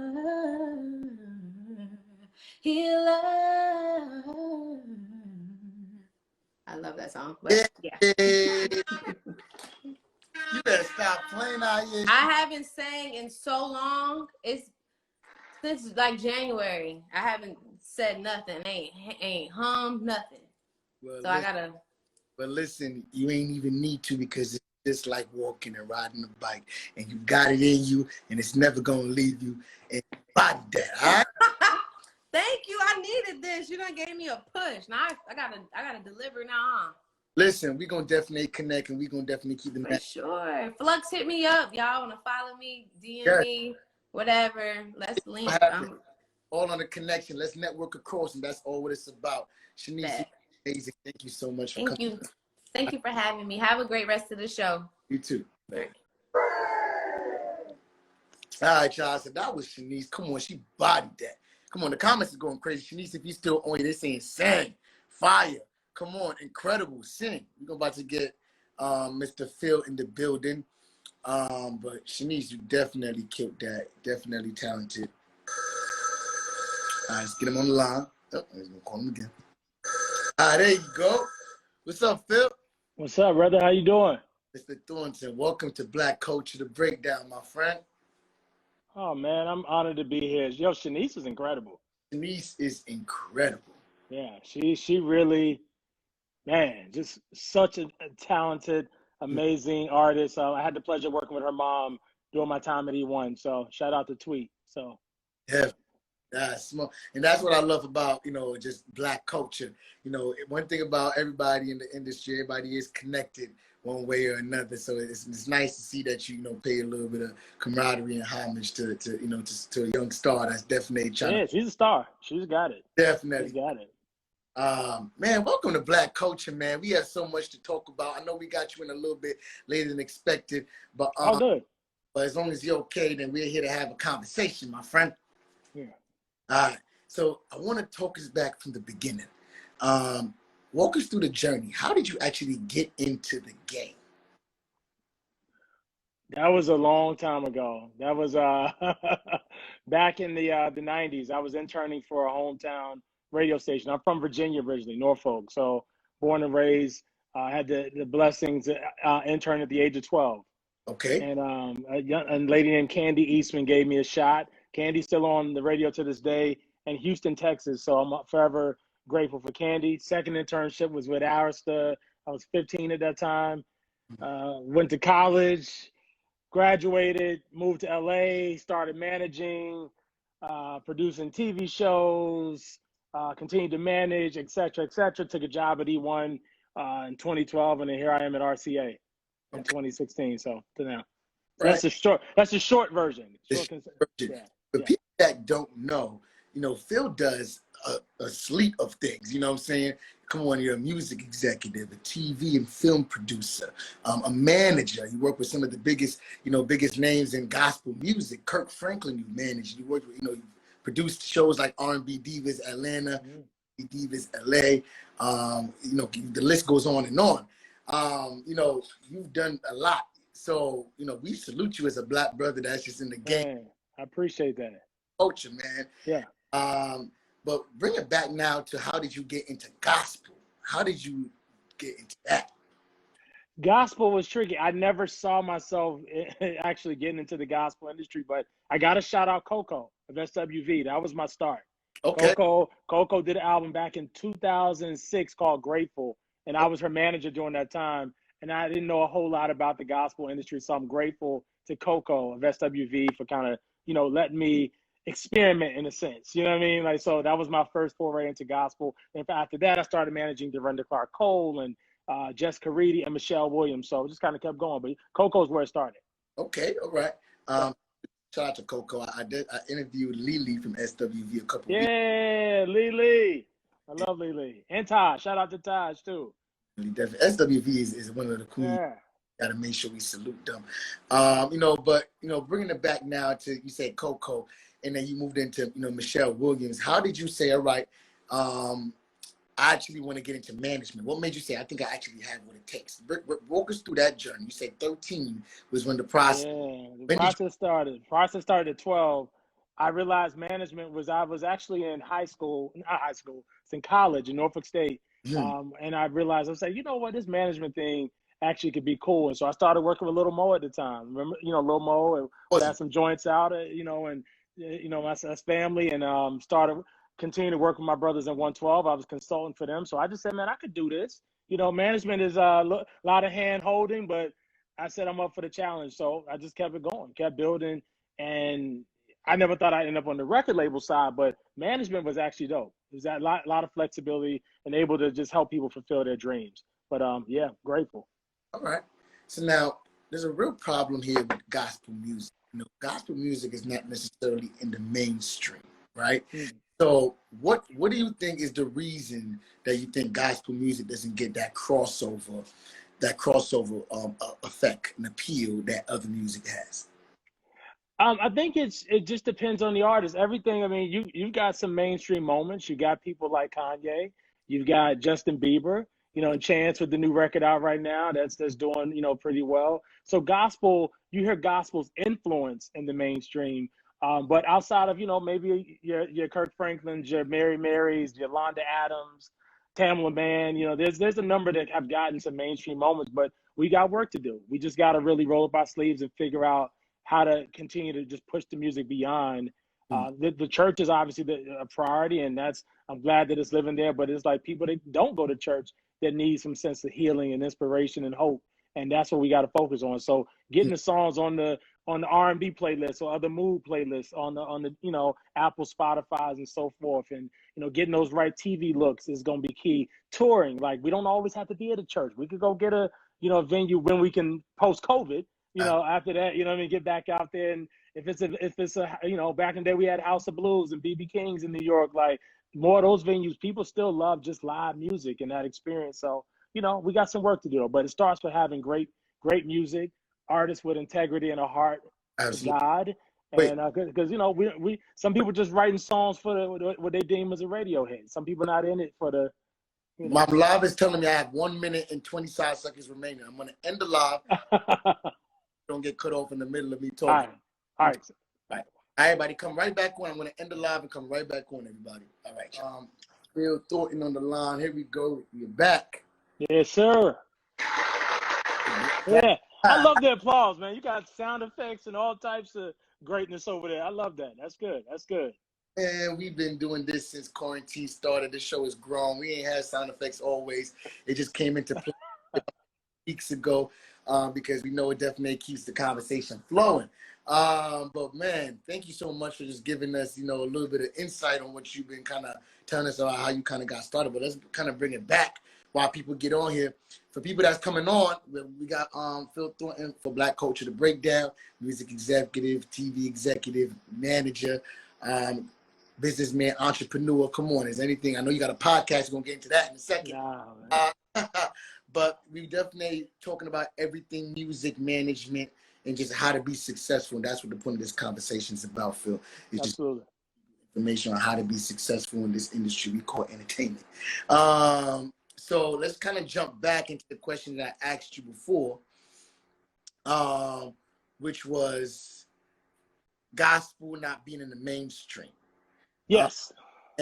healer. I love that song, but yeah. You better stop playing out here. I haven't sang in so long. It's since like January. I haven't said nothing. Ain't hummed nothing. Well, so I gotta. But listen, you ain't even need to, because it's just like walking and riding a bike, and you got it in you, and it's never gonna leave you. And body that, all right? Thank you. I needed this. You done gave me a push. Now I gotta deliver now. Huh? Listen, we gonna definitely connect, and we gonna definitely keep the For sure. Flux, hit me up. Y'all wanna follow me? DM me, whatever. Let's link. All on the connection. Let's network across, and that's all what it's about. SheNice, amazing. Thank you so much for coming. Thank you for having me. Have a great rest of the show. You too. All right, y'all. So that was SheNice. Come on, she bodied that. Come on, the comments is going crazy. SheNice, if you still on it, they're saying sing, fire. Come on, incredible, sing. We're about to get Mr. Phil in the building. But SheNice, you definitely killed that. Definitely talented. All right, let's get him on the line. Oh, I'm gonna call him again. All right, there you go. What's up, Phil? What's up, brother? How you doing? Mr. Thornton, welcome to Black Culture, the Breakdown, my friend. Oh, man, I'm honored to be here. Yo, SheNice is incredible. SheNice is incredible. Yeah, she really, man, just such a talented, amazing artist. I had the pleasure of working with her mom during my time at E1. So shout out to Tweet. So yeah. That's small. And that's what I love about, just Black culture. One thing about everybody in the industry, everybody is connected one way or another. So it's nice to see that you pay a little bit of camaraderie and homage to a young star that's definitely trying. Yeah, she's a star. She's got it. Definitely. She's got it. Man, welcome to Black Culture, man. We have so much to talk about. I know we got you in a little bit later than expected, but good. But as long as you're okay, then we're here to have a conversation, my friend. Yeah. All right, so I want to talk us back from the beginning. Walk us through the journey. How did you actually get into the game? That was a long time ago. That was back in the 90s. I was interning for a hometown radio station. I'm from Virginia originally, Norfolk. So born and raised, had the blessings to intern at the age of 12. Okay. And a lady named Candy Eastman gave me a shot. Candy's still on the radio to this day in Houston, Texas. So I'm forever grateful for Candy. Second internship was with Arista. I was 15 at that time. Went to college, graduated, moved to LA, started managing, producing TV shows, continued to manage, et cetera, et cetera. Took a job at E1 in 2012, and then here I am at RCA in 2016. So to now. So right. That's the short version. For people that don't know, Phil does a slew of things. You know what I'm saying? Come on, you're a music executive, a TV and film producer, a manager. You work with some of the biggest names in gospel music. Kirk Franklin, you managed. You worked with, you produced shows like R&B Divas Atlanta, Divas LA. The list goes on and on. You've done a lot. So, we salute you as a Black brother that's just in the game. Man, I appreciate that. Culture, man. Yeah. But bring it back now to how did you get into gospel? How did you get into that? Gospel was tricky. I never saw myself actually getting into the gospel industry, but I got to shout out Coco of SWV. That was my start. Okay. Coco did an album back in 2006 called Grateful, and I was her manager during that time. And I didn't know a whole lot about the gospel industry, so I'm grateful to Coco of SWV for kind of, letting me experiment in a sense. You know what I mean? Like, so that was my first foray into gospel. And after that, I started managing Dorinda Clark Cole and Jess Caridi and Michelle Williams. So it just kind of kept going. But Coco's where it started. Okay, all right. Shout out to Coco. I interviewed Lily from SWV a couple weeks. Yeah, Lily. I love Lily. And Taj. Shout out to Taj too. SWV is one of the queens. Yeah. Got to make sure we salute them. Bringing it back now to, you said Coco, and then you moved into, Michelle Williams. How did you say, all right, I actually want to get into management? What made you say, I think I actually have what it takes? Walk us through that journey. You said 13 was when the process. Yeah, the process started. Process started at 12. I realized management I was actually in not high school, it's in college in Norfolk State. And I realized, I was like, you know what, this management thing actually could be cool. And so I started working with Little Mo at the time. Remember, Lil Mo, and we had some joints out, my family, and started continuing to work with my brothers in 112. I was consulting for them. So I just said, man, I could do this. Management is a lot of hand holding, but I said I'm up for the challenge. So I just kept it going, kept building. And I never thought I'd end up on the record label side, but management was actually dope. It was a lot of flexibility and able to just help people fulfill their dreams. But yeah, grateful. All right. So now there's a real problem here with gospel music. Gospel music is not necessarily in the mainstream, right? So what do you think is the reason that you think gospel music doesn't get that crossover effect and appeal that other music has? I think it just depends on the artist. Everything. I mean, you've got some mainstream moments. You got people like Kanye. You've got Justin Bieber. And Chance with the new record out right now. That's doing pretty well. So gospel, you hear gospel's influence in the mainstream. But outside of maybe your Kirk Franklin's, your Mary Marys, your Londa Adams, Tamla Mann. There's a number that have gotten some mainstream moments, but we got work to do. We just got to really roll up our sleeves and figure out how to continue to just push the music beyond. The church is obviously a priority, and I'm glad that it's living there. But it's like people that don't go to church that need some sense of healing and inspiration and hope, and that's what we got to focus on. So getting the songs on the R&B playlist or other mood playlists on the Apple, Spotify's, and so forth, and getting those right TV looks is going to be key. Touring, like we don't always have to be at a church. We could go get a venue when we can post COVID. After that, get back out there. And if it's a back in the day we had House of Blues and BB King's in New York, like more of those venues, people still love just live music and that experience. So, we got some work to do, but it starts with having great music, artists with integrity and a heart of God. And because we some people just writing songs for what they deem as a radio hit. Some people not in it for the. My live is telling me I have 1 minute and 25 seconds remaining. I'm going to end the live. Don't get cut off in the middle of me talking. All right. Everybody, come right back on. I'm going to end the live and come right back on, everybody. All right. Phil Thornton on the line. Here we go. You're back. Yes, sir. Yeah. I love the applause, man. You got sound effects and all types of greatness over there. I love that. That's good. And we've been doing this since quarantine started. This show has grown. We ain't had sound effects always. It just came into play weeks ago because we know it definitely keeps the conversation flowing. But man, thank you so much for just giving us, a little bit of insight on what you've been kind of telling us about how you kind of got started. But let's kind of bring it back while people get on here. For people that's coming on, we got Phil Thornton for Black Culture The Breakdown, music executive, TV executive, manager, businessman, entrepreneur. Come on, is anything? I know you got a podcast. We're going to get into that in a second. But we definitely talking about everything music management and just how to be successful. And that's what the point of this conversation is about, Phil. It's just information on how to be successful in this industry we call entertainment. So let's kind of jump back into the question that I asked you before, which was gospel not being in the mainstream. Yes.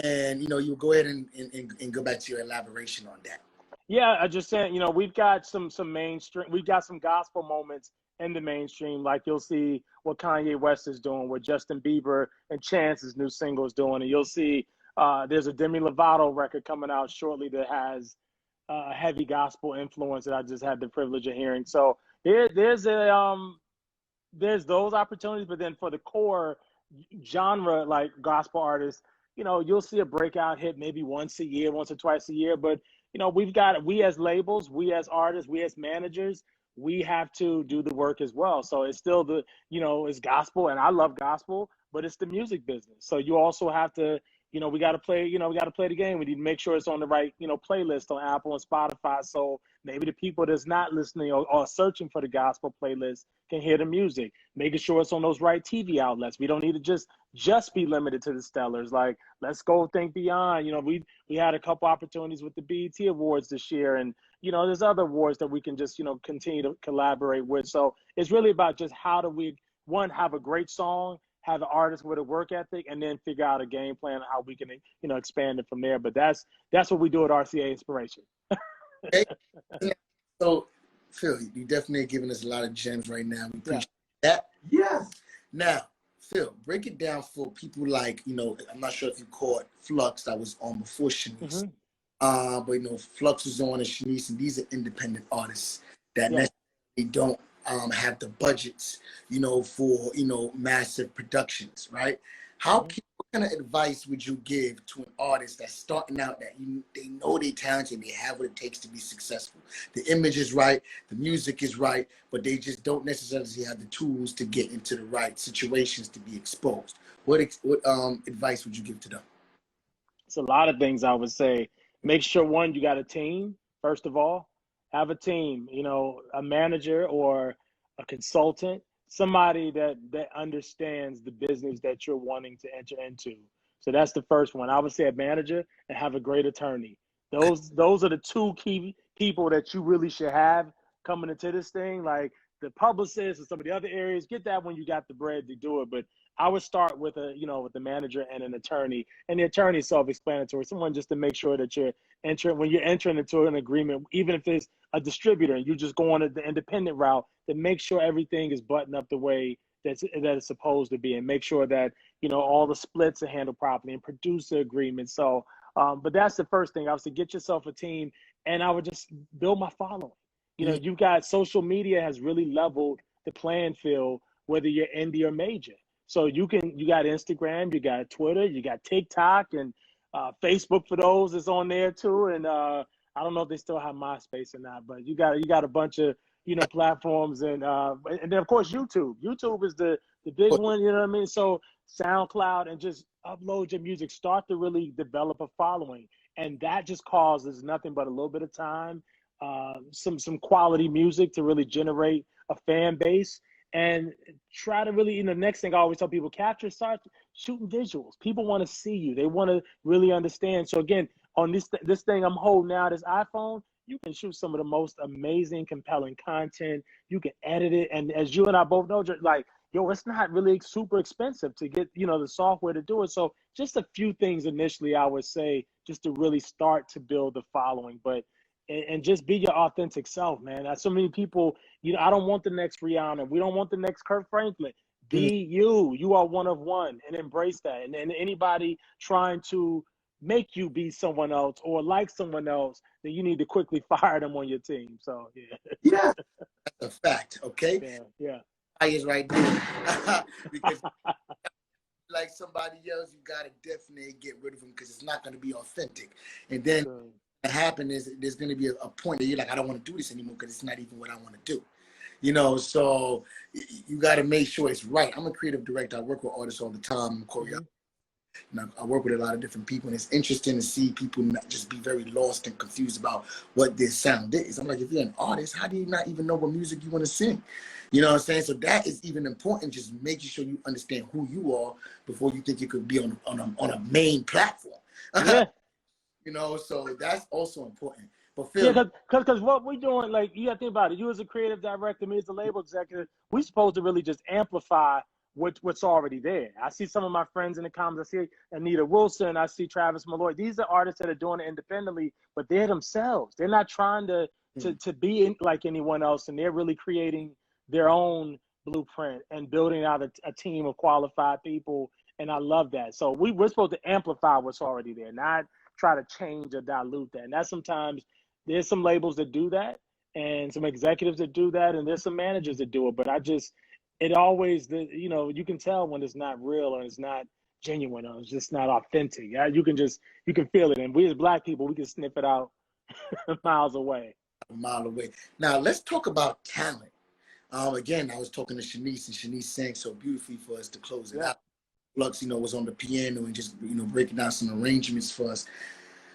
And, you'll go ahead and go back to your elaboration on that. Yeah, I just said, we've got some mainstream, we've got some gospel moments in the mainstream. Like you'll see what Kanye West is doing, what Justin Bieber and Chance's new single is doing. And you'll see there's a Demi Lovato record coming out shortly that has a heavy gospel influence that I just had the privilege of hearing. So there's those opportunities, but then for the core genre, like gospel artists, you'll see a breakout hit maybe once or twice a year. But, we as labels, we as artists, we as managers, we have to do the work as well. So it's still it's gospel, and I love gospel, but it's the music business. So you also have to, we got to play, we got to play the game. We need to make sure it's on the right, playlist on Apple and Spotify. So maybe the people that's not listening or searching for the gospel playlist can hear the music, making sure it's on those right TV outlets. We don't need to just be limited to the Stellars. Like, let's go think beyond. We had a couple opportunities with the BET Awards this year, and there's other awards that we can just continue to collaborate with. So it's really about just how do we, one, have a great song, have the artist with a work ethic, and then figure out a game plan on how we can expand it from there. But that's what we do at RCA Inspiration. Okay. So Phil, you definitely are giving us a lot of gems right now. We appreciate that. Yes. Now, Phil, break it down for people like, I'm not sure if you caught Flux that was on before SheNice. But Flux was on and SheNice, and these are independent artists that necessarily don't have the budgets, for massive productions, right? What kind of advice would you give to an artist that's starting out, that they know they're talented, they have what it takes to be successful? The image is right, the music is right, but they just don't necessarily have the tools to get into the right situations to be exposed. What advice would you give to them? It's a lot of things I would say. Make sure, one, you got a team, first of all. Have a team, a manager or a consultant, somebody that understands the business that you're wanting to enter into. So that's the first one. I would say a manager and have a great attorney. Those are the two key people that you really should have coming into this thing. Like the publicist and some of the other areas, get that when you got the bread to do it. But I would start with with the manager and an attorney, and the attorney is self-explanatory. Someone just to make sure that when you're entering into an agreement, even if it's a distributor and you're just going the independent route, to make sure everything is buttoned up the way that it's supposed to be, and make sure that all the splits are handled properly, and producer agreements. So, but that's the first thing. Obviously, get yourself a team, and I would just build my following. You've got social media has really leveled the playing field, whether you're indie or major. So you got Instagram, you got Twitter, you got TikTok, and Facebook for those is on there too. And I don't know if they still have MySpace or not, but you got a bunch of platforms, and then of course YouTube. YouTube is the big one. You know what I mean? So SoundCloud, and just upload your music. Start to really develop a following, and that just causes nothing but a little bit of time, some quality music to really generate a fan base. And try to really, next thing I always tell people, start shooting visuals. People want to see you. They want to really understand. So again, on this thing I'm holding now, this iPhone, you can shoot some of the most amazing, compelling content. You can edit it. And as you and I both know, like, it's not really super expensive to get, the software to do it. So just a few things initially, I would say, just to really start to build the following. But and just be your authentic self, man. So many people, I don't want the next Rihanna. We don't want the next Kirk Franklin. Be you. You are one of one, and embrace that. And anybody trying to make you be someone else or like someone else, then you need to quickly fire them on your team. So, Yeah. That's a fact, okay? Yeah. I is right there. Because like somebody else, you got to definitely get rid of them, because it's not going to be authentic. And then what happen is there's going to be a point that you're like, I don't want to do this anymore because it's not even what I want to do. So you got to make sure it's right. I'm a creative director. I work with artists all the time. I'm a choreographer. I work with a lot of different people, and it's interesting to see people not just be very lost and confused about what their sound is. I'm like, if you're an artist, how do you not even know what music you want to sing? You know what I'm saying? So that is even important, just making sure you understand who you are before you think you could be on a main platform. Yeah. So that's also important. But Phil, because what we're doing, like, you got to think about it. You as a creative director, me as a label executive, we're supposed to really just amplify what's already there. I see some of my friends in the comments. I see Anita Wilson. I see Travis Malloy. These are artists that are doing it independently, but they're themselves. They're not trying to be like anyone else, and they're really creating their own blueprint and building out a team of qualified people. And I love that. So we're supposed to amplify what's already there, not try to change or dilute that. And that's sometimes there's some labels that do that, and some executives that do that, and there's some managers that do it. But it always, you can tell when it's not real or it's not genuine or it's just not authentic. Yeah, you can feel it. And we as Black people, we can sniff it out miles away. a mile away. Now let's talk about talent. Again, I was talking to SheNice, and SheNice sang so beautifully for us to close it Yeah. out. Flux, was on the piano and just, breaking down some arrangements for us.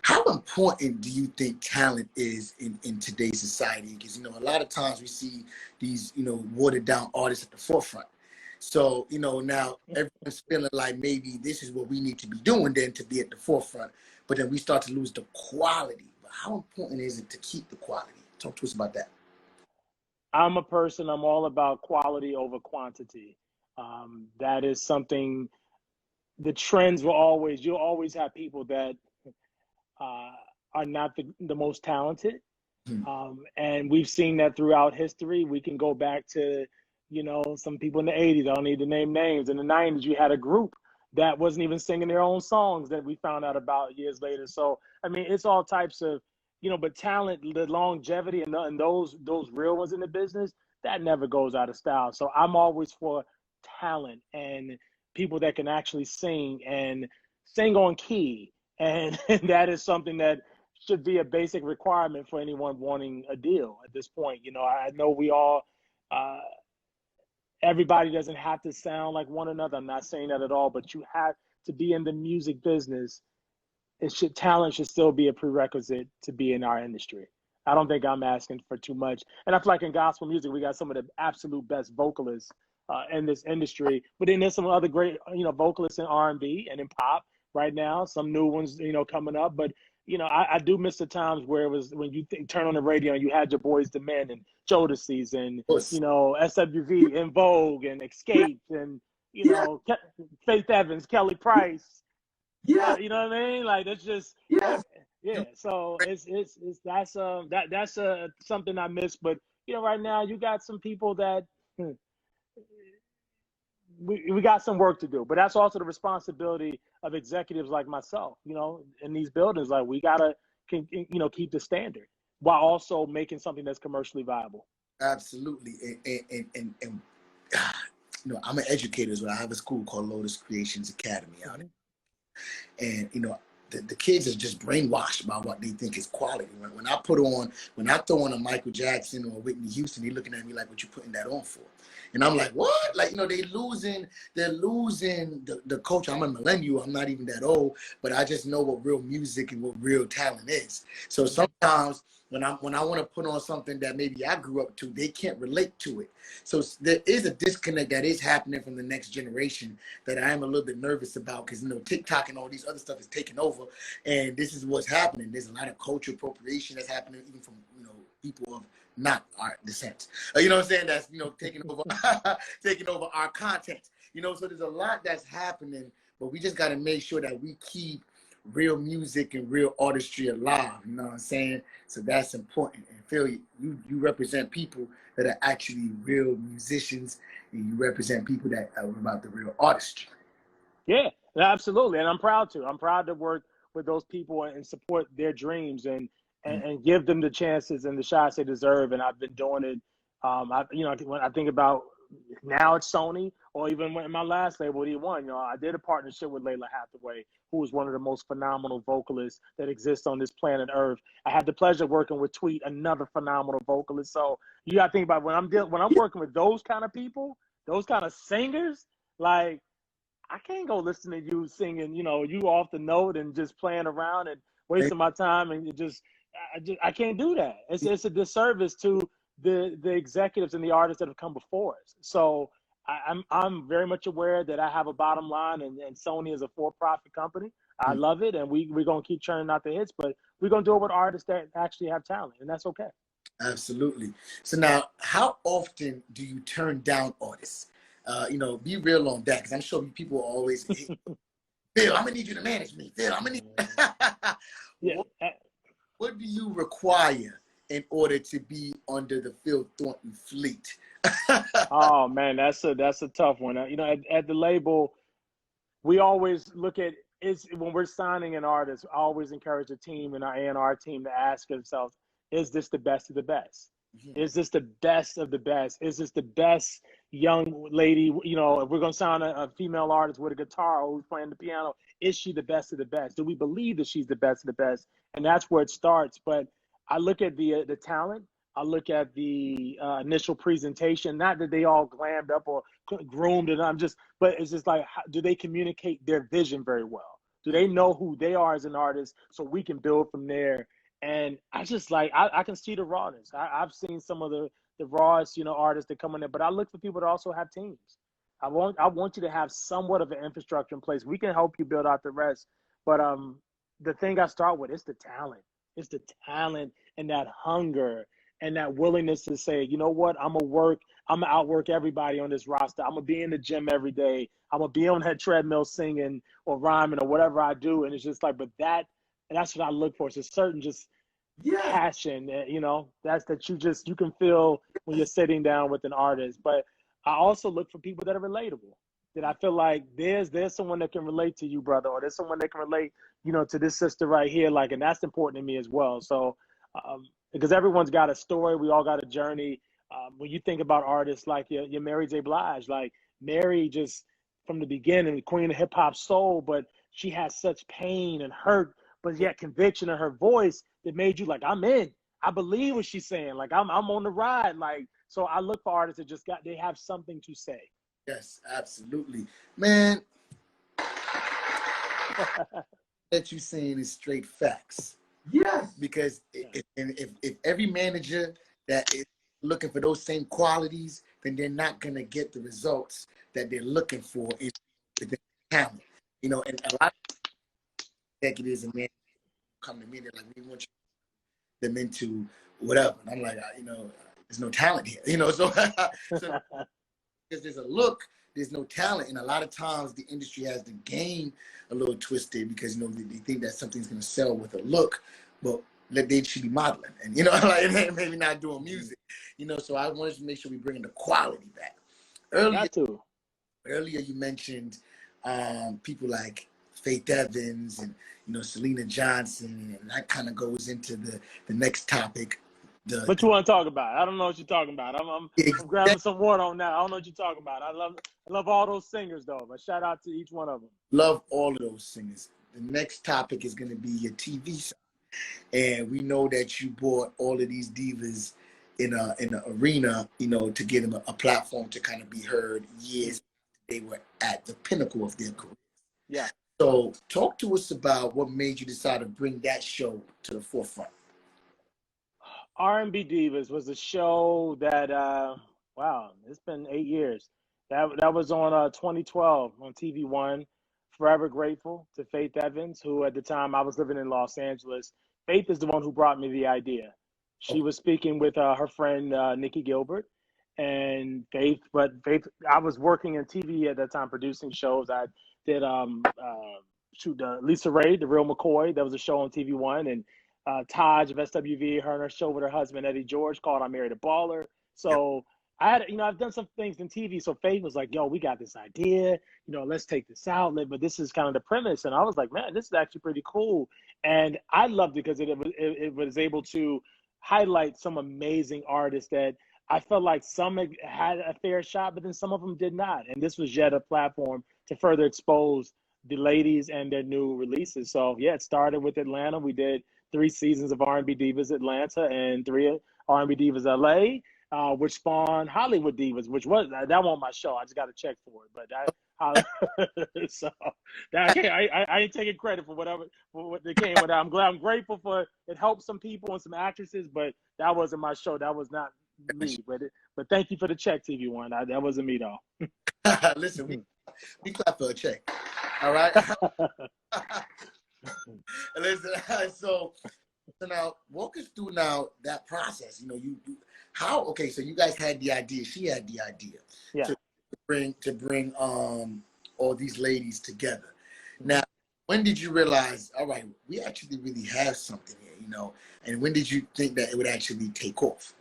How important do you think talent is in today's society? Because, a lot of times we see these, watered down artists at the forefront. So, now everyone's feeling like maybe this is what we need to be doing then to be at the forefront. But then we start to lose the quality. But how important is it to keep the quality? Talk to us about that. I'm all about quality over quantity. That is something, the trends you'll always have people that are not the most talented. And we've seen that throughout history. We can go back to, some people in the 80s, I don't need to name names. In the 90s, you had a group that wasn't even singing their own songs that we found out about years later. So, I mean, it's all types of, but talent, the longevity and those real ones in the business, that never goes out of style. So I'm always for talent and people that can actually sing and sing on key. And that is something that should be a basic requirement for anyone wanting a deal at this point. I know we all, everybody doesn't have to sound like one another. I'm not saying that at all, but you have to be in the music business. Talent should still be a prerequisite to be in our industry. I don't think I'm asking for too much. And I feel like in gospel music, we got some of the absolute best vocalists in this industry. But then there's some other great, vocalists in R&B and in pop right now. Some new ones, coming up. But I do miss the times where it was when you turn on the radio and you had your Boys the Men and Jodeci's and SWV and Vogue and Escape and Faith Evans, Kelly Price. Yeah. You know what I mean? Like it's just yeah. So it's that's something I miss. But right now you got some people that we got some work to do. But that's also the responsibility of executives like myself. In these buildings, like we gotta keep the standard while also making something that's commercially viable. Absolutely. And I'm an educator as well. I have a school called Lotus Creations Academy out there. And the kids are just brainwashed by what they think is quality. When I throw on a Michael Jackson or Whitney Houston, they're looking at me like, what you putting that on for? And I'm like, what? Like, they're losing the culture. I'm a millennial. I'm not even that old, but I just know what real music and what real talent is. So sometimes when I want to put on something that maybe I grew up to, they can't relate to it. So there is a disconnect that is happening from the next generation that I am a little bit nervous about because, TikTok and all these other stuff is taking over. And this is what's happening. There's a lot of cultural appropriation that's happening even from, people of not our descent. You know what I'm saying? That's, taking over, taking over our content. So there's a lot that's happening, but we just got to make sure that we keep real music and real artistry alive. You know what I'm saying? So that's important. And Phil, you represent people that are actually real musicians, and you represent people that are about the real artistry. Yeah, absolutely. And I'm proud to. I'm proud to work with those people and support their dreams and give them the chances and the shots they deserve. And I've been doing it. When I think about now it's Sony, or even when my last label, E1, I did a partnership with Layla Hathaway, who is one of the most phenomenal vocalists that exists on this planet Earth. I had the pleasure of working with Tweet, another phenomenal vocalist. So you got to think about when I'm working with those kind of people, those kind of singers, like, I can't go listen to you singing, you off the note and just playing around and wasting my time and I can't do that. It's a disservice to the executives and the artists that have come before us. So I'm very much aware that I have a bottom line and Sony is a for-profit company. I love it, and we're gonna keep churning out the hits, but we're gonna do it with artists that actually have talent, and that's okay. Absolutely. So now, how often do you turn down artists? Be real on that, because I'm sure people are always, Phil, I'm gonna need you to manage me. Phil, I'm gonna need. What do you require in order to be under the Phil Thornton fleet? Oh man, that's a tough one. At the label, we always look at when we're signing an artist. I always encourage the team and our A&R team to ask themselves, is this the best of the best? Is this the best of the best? Is this the best young lady? If we're going to sign a female artist with a guitar who's playing the piano, is she the best of the best? Do we believe that she's the best of the best? And that's where it starts. But I look at the talent, I look at the initial presentation. Not that they all glammed up or groomed, and but it's just like, do they communicate their vision very well? Do they know who they are as an artist, so we can build from there? And I just like, I can see the rawness. I've seen some of the rawest, artists that come in there, but I look for people to also have teams. I want you to have somewhat of an infrastructure in place. We can help you build out the rest, but the thing I start with is the talent. It's the talent and that hunger and that willingness to say, you know what, I'm gonna outwork everybody on this roster. I'm gonna be in the gym every day. I'm gonna be on that treadmill singing or rhyming or whatever I do. And it's just like, that's what I look for. It's a certain just passion, that you can feel when you're sitting down with an artist. But I also look for people that are relatable. That I feel like there's someone that can relate to you, brother, or there's someone that can relate, to this sister right here. Like, and that's important to me as well. So, because everyone's got a story, we all got a journey. When you think about artists like your Mary J. Blige, like Mary, just from the beginning, the queen of hip hop soul, but she has such pain and hurt, but yet conviction in her voice that made you like, I'm in. I believe what she's saying. Like, I'm on the ride. Like, so I look for artists that they have something to say. Yes, absolutely, man. That you saying is straight facts. Yes, because if every manager that is looking for those same qualities, then they're not gonna get the results that they're looking for in the talent. And a lot of executives and managers come to me, they're like, we want you them into whatever, and I'm like, there's no talent here, so because there's a look, there's no talent, and a lot of times the industry has the game a little twisted because they think that something's going to sell with a look, but they should be modeling, and like maybe not doing music, So I wanted to make sure we bring the quality back. Earlier you mentioned people like Faith Evans and Selena Johnson, and that kind of goes into the next topic. What you want to talk about? I don't know what you're talking about. I'm grabbing some water on that. I don't know what you're talking about. I love all those singers though, but shout out to each one of them. Love all of those singers. The next topic is going to be your TV side, and we know that you brought all of these divas in an arena, to give them a platform to kind of be heard years they were at the pinnacle of their career. Yeah. So talk to us about what made you decide to bring that show to the forefront. R&B Divas was a show that, it's been 8 years. That was on 2012 on TV One. Forever grateful to Faith Evans, who at the time I was living in Los Angeles. Faith is the one who brought me the idea. She was speaking with her friend Nikki Gilbert, and Faith. I was working in TV at that time, producing shows. I did Lisa Ray, The Real McCoy. That was a show on TV One, and Taj of SWV, her and her show with her husband Eddie George called I Married a Baller. So I had, I've done some things in TV. So Faith was like, yo, we got this idea, let's take this outlet, but this is kind of the premise. And I was like, man, this is actually pretty cool. And I loved it because it was able to highlight some amazing artists that I felt like some had a fair shot, but then some of them did not. And this was yet a platform to further expose the ladies and their new releases. So yeah, it started with Atlanta. We did 3 seasons of R&B Divas Atlanta and 3 R&B Divas LA, which spawned Hollywood Divas, which that wasn't my show. I just got to check for it, but so I ain't taking credit for what they came with. I'm grateful for it. Helped some people and some actresses, but that wasn't my show. That was not me. But thank you for the check, TV One. That wasn't me though. Listen, we clap for a check. All right. Listen, so now walk us through that process. So you guys had the idea. She had the idea to bring all these ladies together. Now, when did you realize, all right, we actually really have something here, and when did you think that it would actually take off?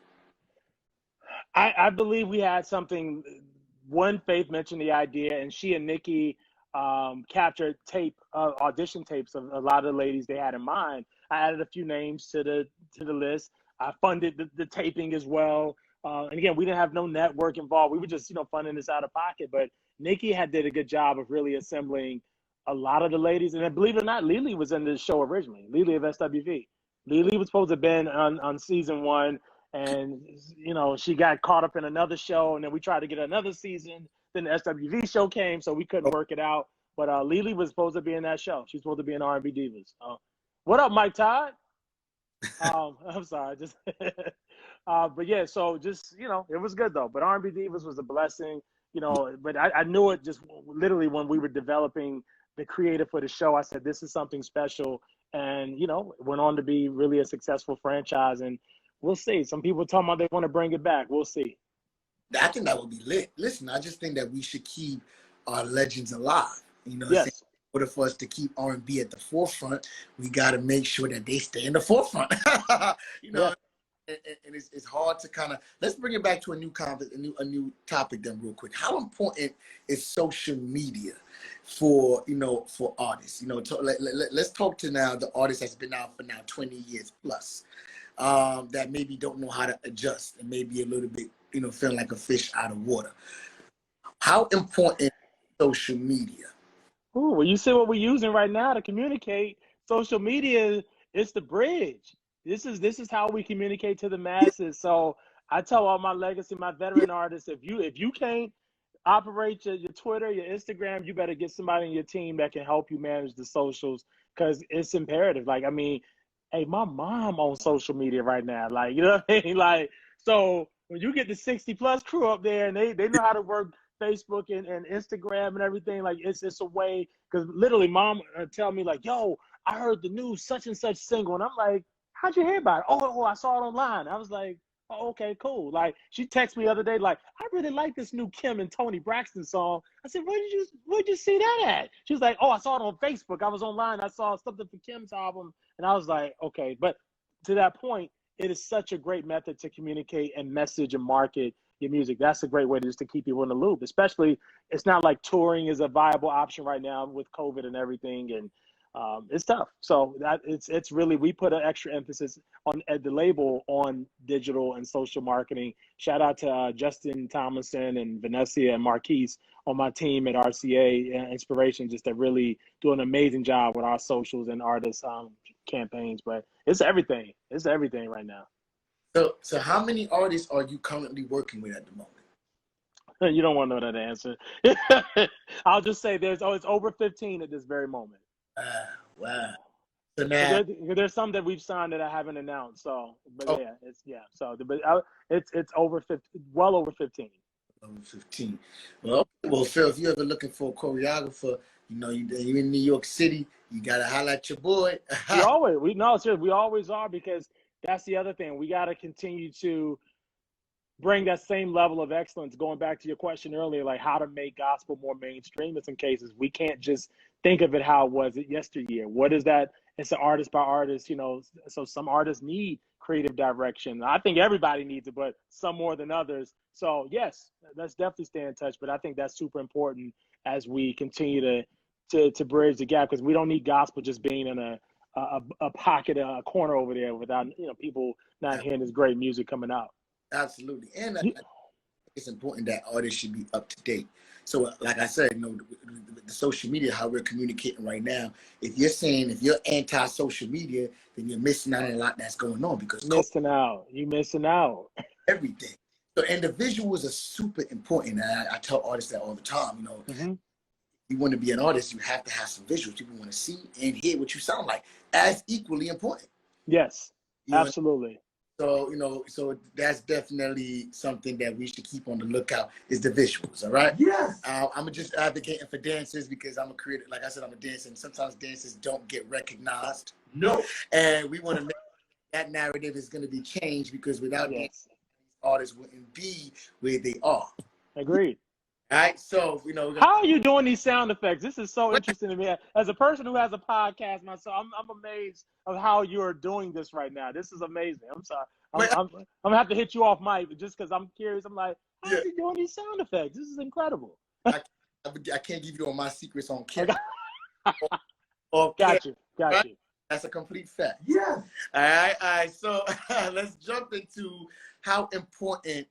I believe we had something. One, Faith mentioned the idea, and she and Nikki captured audition tapes of a lot of the ladies they had in mind. I added a few names to the list. I funded the taping as well. And again, we didn't have no network involved. We were just, funding this out of pocket. But Nikki did a good job of really assembling a lot of the ladies. And then, believe it or not, Lily was in the show originally. Lily of SWV. Lily was supposed to have been on season 1. And, you know, she got caught up in another show, and then we tried to get another season. Then the SWV show came, so we couldn't work it out. But Lily was supposed to be in that show. She's supposed to be in R&B Divas. What up, Mike Todd? I'm sorry. Just but yeah, so just, you know, it was good, though. But R&B Divas was a blessing, you know. But I knew it just literally when we were developing the creative for the show. I said, this is something special. And, you know, it went on to be really a successful franchise. And we'll see. Some people talking about they want to bring it back. We'll see. I think that would be lit. Listen, I just think that we should keep our legends alive. You know, Yes. in order for us to keep R&B at the forefront, we got to make sure that they stay in the forefront. You know, yeah. And it's hard to kind of, let's bring it back to a new topic then real quick. How important is social media for, you know, for artists? You know, let's talk to now the artist that's been out for now 20 years plus, that maybe don't know how to adjust and maybe a little bit, you know, feeling like a fish out of water. How important is social media? Ooh, well, you see what we're using right now to communicate. Social media is the bridge. This is how we communicate to the masses. So I tell all my legacy, my veteran artists, if you can't operate your Twitter, your Instagram, you better get somebody in your team that can help you manage the socials, because it's imperative. Like, I mean, hey, my mom on social media right now. Like, you know what I mean? Like, so when you get the 60 plus crew up there and they know how to work Facebook and Instagram and everything, like it's a way, because literally mom tell me like, yo, I heard the new such and such single, and I'm like, how'd you hear about it? Oh, I saw it online. I was like, oh, okay, cool. Like, she texted me the other day like, I really like this new Kim and Tony Braxton song. I said, where'd you see that at? She was like, oh, I saw it on Facebook. I was online, I saw something for Kim's album, and I was like, okay. But to that point, it is such a great method to communicate and message and market your music. That's a great way to keep people in the loop. Especially, it's not like touring is a viable option right now with COVID and everything, and it's tough. So that it's really, we put an extra emphasis on at the label on digital and social marketing. Shout out to Justin Tomlinson and Vanessa and Marquise on my team at RCA Inspiration, just to really do an amazing job with our socials and artist campaigns. But it's everything. It's everything right now. So how many artists are you currently working with at the moment? You don't want to know that answer. I'll just say it's over 15 at this very moment. Wow. So now there's some that we've signed that I haven't announced. So, but So, but it's over 50, well over 15. Over 15. Well, Phil, if you're ever looking for a choreographer, you know, you're in New York City, you gotta holler at your boy. we always are, because that's the other thing. We got to continue to bring that same level of excellence. Going back to your question earlier, like how to make gospel more mainstream in some cases. We can't just think of it how it was yesteryear. What is that? It's an artist by artist, you know. So some artists need creative direction. I think everybody needs it, but some more than others. So yes, let's definitely stay in touch. But I think that's super important as we continue to bridge the gap, because we don't need gospel just being in a pocket, a corner over there without, you know, people not hearing this great music coming out. Absolutely. And I think it's important that artists should be up to date. So like I said, you know, the social media, how we're communicating right now, if you're anti-social media, then you're missing out on a lot that's going on, because you're missing out. Everything. So, and the visuals are super important. And I tell artists that all the time, you know, you want to be an artist, you have to have some visuals. People want to see and hear what you sound like, as equally important. Yes, you know? Absolutely. So, you know, so that's definitely something that we should keep on the lookout, is the visuals, all right? Yes. I'm just advocating for dancers, because I'm a creator. Like I said, I'm a dancer, and sometimes dancers don't get recognized. No. And we want to make that narrative is going to be changed, because without dancers, artists wouldn't be where they are. Agreed. All right, so, you know. How are you doing these sound effects? This is so interesting to me. As a person who has a podcast myself, I'm amazed of how you're doing this right now. This is amazing. I'm sorry. I'm going to have to hit you off, Mike, just because I'm curious. I'm like, how are you doing these sound effects? This is incredible. I can't give you all my secrets on camera. Got you. That's a complete fact. Yeah. All right. So let's jump into how important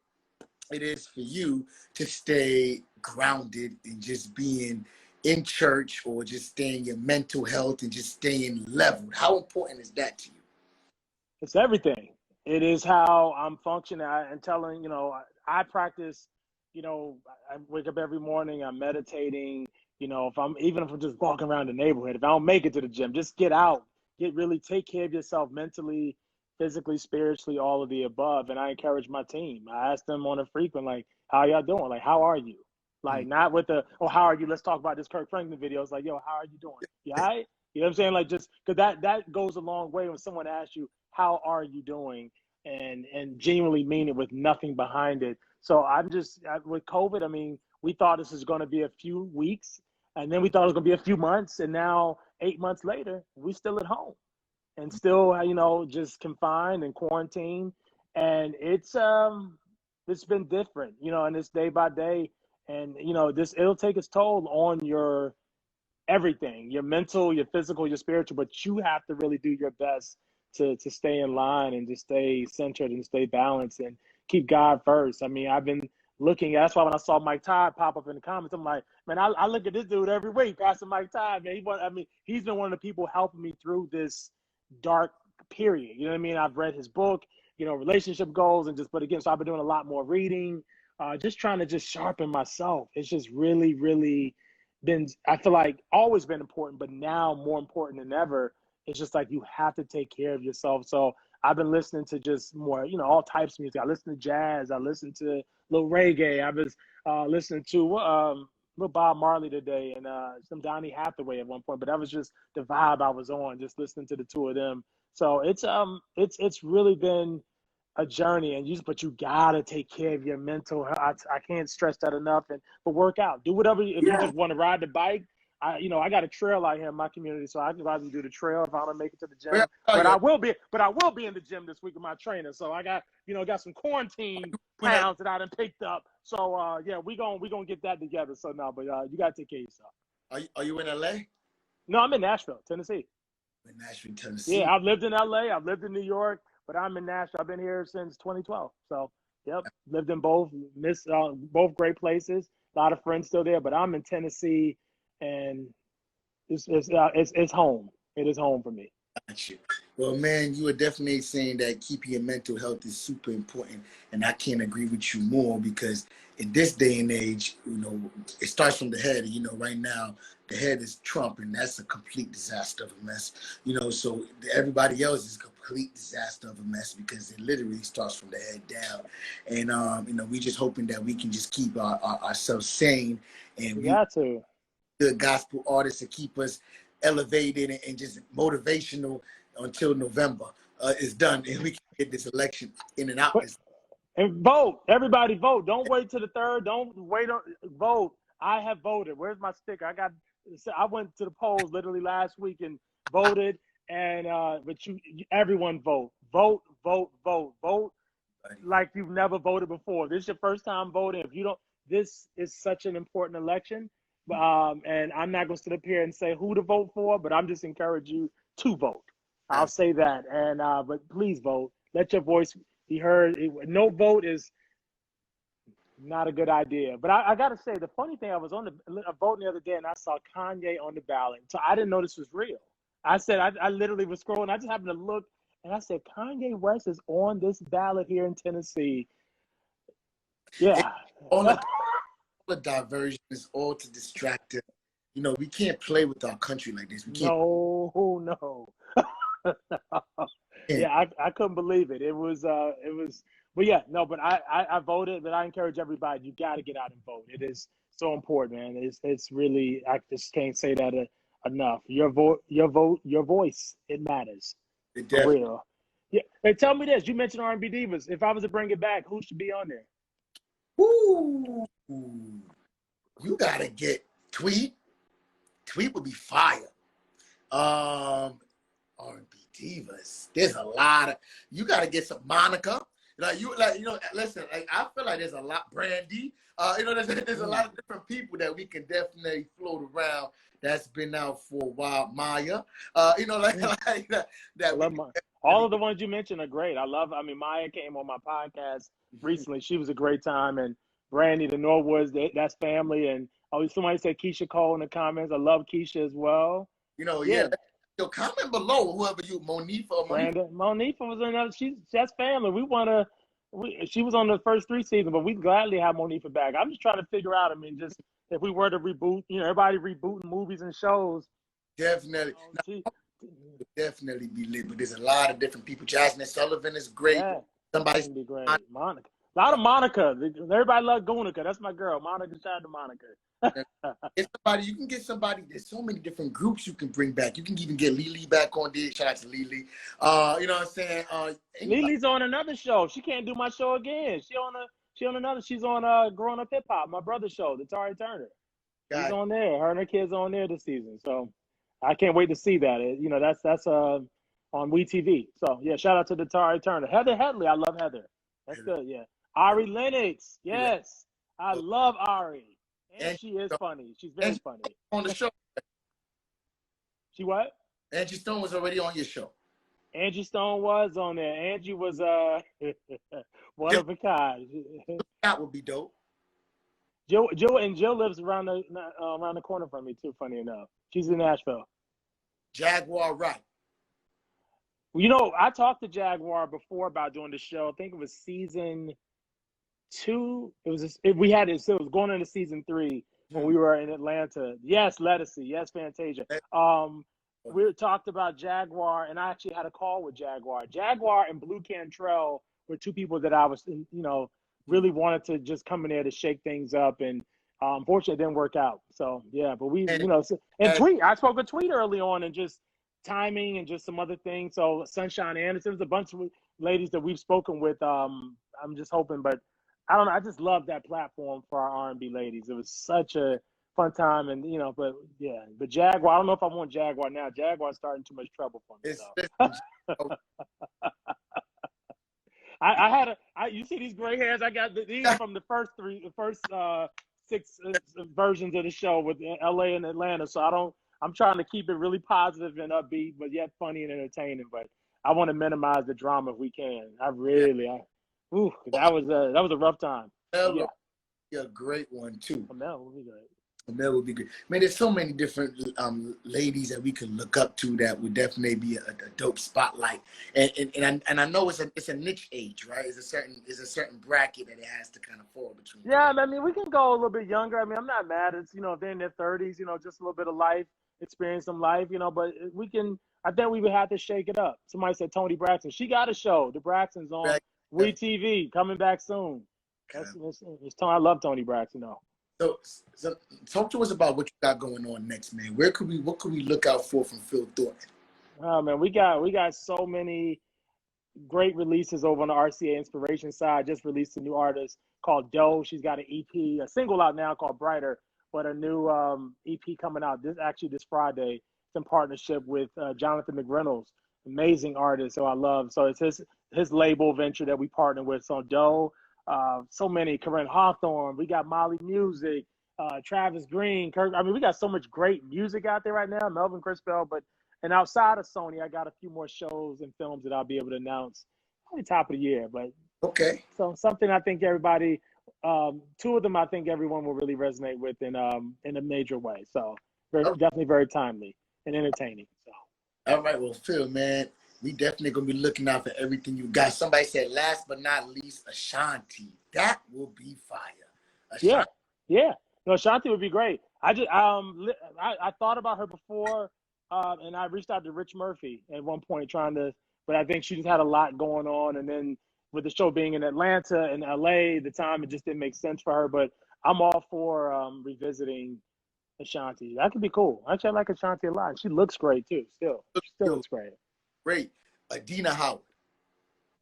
it is for you to stay grounded and just being in church, or just staying your mental health and just staying leveled. How important is that to you? It's everything. It is how I'm functioning and telling, I practice, I wake up every morning, I'm meditating, even if I'm just walking around the neighborhood, if I don't make it to the gym, just get out, really take care of yourself mentally, physically, spiritually, all of the above. And I encourage my team. I ask them on a frequent, like, how y'all doing? Like, how are you? Like, not with oh, how are you? Let's talk about this Kirk Franklin video. It's like, yo, how are you doing? You all right? You know what I'm saying? Like, just because that goes a long way when someone asks you, how are you doing? And genuinely mean it with nothing behind it. So with COVID, I mean, we thought this was going to be a few weeks, and then we thought it was going to be a few months, and now 8 months later, we still at home and still, just confined and quarantined. And it's been different, and it's day by day. And, it'll take its toll on your everything, your mental, your physical, your spiritual, but you have to really do your best to stay in line and to stay centered and stay balanced and keep God first. I mean, I've been looking, that's why when I saw Mike Todd pop up in the comments, I'm like, man, I look at this dude every week, Pastor Mike Todd, man. He's been one of the people helping me through this dark period. You know what I mean? I've read his book, relationship goals, but again, so I've been doing a lot more reading, just trying to just sharpen myself. It's just really, really been, I feel like always been important, but now more important than ever. It's just like you have to take care of yourself. So I've been listening to just more, all types of music. I listen to jazz. I listen to a little reggae. I was listening to little Bob Marley today and some Donny Hathaway at one point. But that was just the vibe I was on, just listening to the two of them. So it's really been a journey, but you gotta take care of your mental health. I can't stress that enough. But work out, do whatever. If you just want to ride the bike, I got a trail out here in my community, so I can rather do the trail if I don't make it to the gym. But I will be in the gym this week with my trainer. So I got some quarantine pounds that I done picked up. So we gonna get that together. So no, but you gotta take care of yourself. Are you in LA? No, I'm in Nashville, Tennessee. In Nashville, Tennessee. Yeah, I've lived in LA. I've lived in New York. But I'm in Nashville. I've been here since 2012. So, yep, lived in both great places. A lot of friends still there. But I'm in Tennessee, and it's home. It is home for me. Gotcha. Well, man, you are definitely saying that keeping your mental health is super important, and I can't agree with you more because in this day and age, it starts from the head. Right now, the head is Trump, and that's a complete disaster of a mess. So everybody else is a complete disaster of a mess because it literally starts from the head down. And we just hoping that we can just keep ourselves sane, and we got to good gospel artists to keep us elevated and just motivational until November is done, and we can get this election in and out. And vote, everybody vote. Don't wait till the 3rd. Don't wait on vote. I have voted. Where's my sticker? I went to the polls literally last week and voted. And but everyone vote like you've never voted before. This is your first time voting. If you don't, this is such an important election. And I'm not going to sit up here and say who to vote for, but I'm just encourage you to vote. I'll say that. And but please vote. Let your voice be heard. No vote is not a good idea. But I got to say, the funny thing, I was on a vote the other day and I saw Kanye on the ballot. So I didn't know this was real. I said, I literally was scrolling. I just happened to look and I said, Kanye West is on this ballot here in Tennessee. Yeah. All the diversion is all to distract them. We can't play with our country like this. We can't. No. Yeah, I couldn't believe it. It was, but yeah, no, but I voted, but I encourage everybody, you got to get out and vote. It is so important, man. It's really, I just can't say that enough. Your vote, your voice, it matters. For real. Yeah. Hey, tell me this. You mentioned R&B Divas. If I was to bring it back, who should be on there? Ooh. You got to get Tweet. Tweet would be fire. R&B Divas. There's a lot of, you got to get some Monica. Listen, I feel like there's a lot, Brandy. There's a lot of different people that we can definitely float around that's been out for a while. Maya, that. All of the ones you mentioned are great. Maya came on my podcast recently. She was a great time. And Brandy, the Norwoods, that's family. And somebody said Keisha Cole in the comments. I love Keisha as well. Yeah. Yo, comment below, whoever you, Monifa or Monifa. Brandon, Monifa was in another. That's family. She was on the first 3 seasons, but we'd gladly have Monifa back. I'm just trying to figure out. I mean, just if we were to reboot, everybody rebooting movies and shows. Definitely. She Would definitely be lit, but there's a lot of different people. Jasmine Sullivan is great. Yeah, Somebody's be great. Monica. A lot of Monica. Everybody loves Gunica. That's my girl. Monica, shout out to Monica. you can get somebody. There's so many different groups you can bring back. You can even get Lily back on there. Shout out to Lily. You know what I'm saying? Lily's on another show. She can't do my show again. She's on Growing Up Hip Hop, my brother's show, the Tari Turner. She's on there. Her and her kids on there this season. So I can't wait to see that. That's on WeTV. So yeah, shout out to the Tari Turner. Heather Headley, I love Heather. That's good. Yeah. Ari Lennox. Yes. I love Ari. And she is funny. She's very funny. On the show. She what? Angie Stone was already on your show. Angie Stone was on there. Angie was one of a kind. That would be dope. Jill lives around the corner from me too. Funny enough, she's in Nashville. Jaguar Wright. I talked to Jaguar before about doing the show. I think it was season 2. It was going into season 3 when we were in Atlanta. Yes, Lettucey. Yes, Fantasia. We talked about Jaguar, and I actually had a call with Jaguar. Jaguar and Blue Cantrell were 2 people that I was, really wanted to just come in there to shake things up, and unfortunately it didn't work out. So yeah, but Tweet. I spoke with Tweet early on, and just timing and just some other things. So Sunshine Anderson, there's a bunch of ladies that we've spoken with. I'm just hoping, but I don't know. I just love that platform for our R&B ladies. It was such a fun time, and but Jaguar. I don't know if I want Jaguar now. Jaguar's starting too much trouble for me. You see these gray hairs? I got these from the first 6 versions of the show with LA and Atlanta. So I'm trying to keep it really positive and upbeat, but yet funny and entertaining. But I want to minimize the drama if we can. That was a rough time. Mel would be a great one too. Mel would be great. Mel would be good. Man, there's so many different ladies that we can look up to that would definitely be a dope spotlight. And I know it's a niche age, right? It's a certain bracket that it has to kind of fall between. Yeah, I mean, we can go a little bit younger. I mean, I'm not mad. It's if they're in their 30s, just a little bit of life, experience some life, but we can. I think we would have to shake it up. Somebody said Toni Braxton. She got a show. The Braxtons on WeTV, coming back soon. I love Toni Braxton though. So talk to us about what you got going on next, man. What could we look out for from Phil Thornton? Oh man, we got so many great releases over on the RCA Inspiration side. Just released a new artist called Doe. She's got an EP, a single out now called Brighter, but a new EP coming out this Friday. It's in partnership with Jonathan McReynolds, amazing artist. So I love. So it's his label venture that we partner with. So Doe. So many, Corinne Hawthorne, we got Molly Music, Travis Green, Kirk. I mean, we got so much great music out there right now, Melvin Crispell, and outside of Sony, I got a few more shows and films that I'll be able to announce probably top of the year. But okay. So something I think everybody, 2 of them I think everyone will really resonate with in a major way. So definitely very timely and entertaining. So. All right, well, Phil, man. We definitely gonna be looking out for everything you got. Somebody said, last but not least, Ashanti. That will be fire. Ashanti. Yeah. No, Ashanti would be great. I thought about her before, and I reached out to Rich Murphy at one point but I think she just had a lot going on, and then with the show being in Atlanta and LA, the time it just didn't make sense for her. But I'm all for revisiting Ashanti. That could be cool. Actually, I like Ashanti a lot. She looks great too. Still looks great. Great. Adina Howard.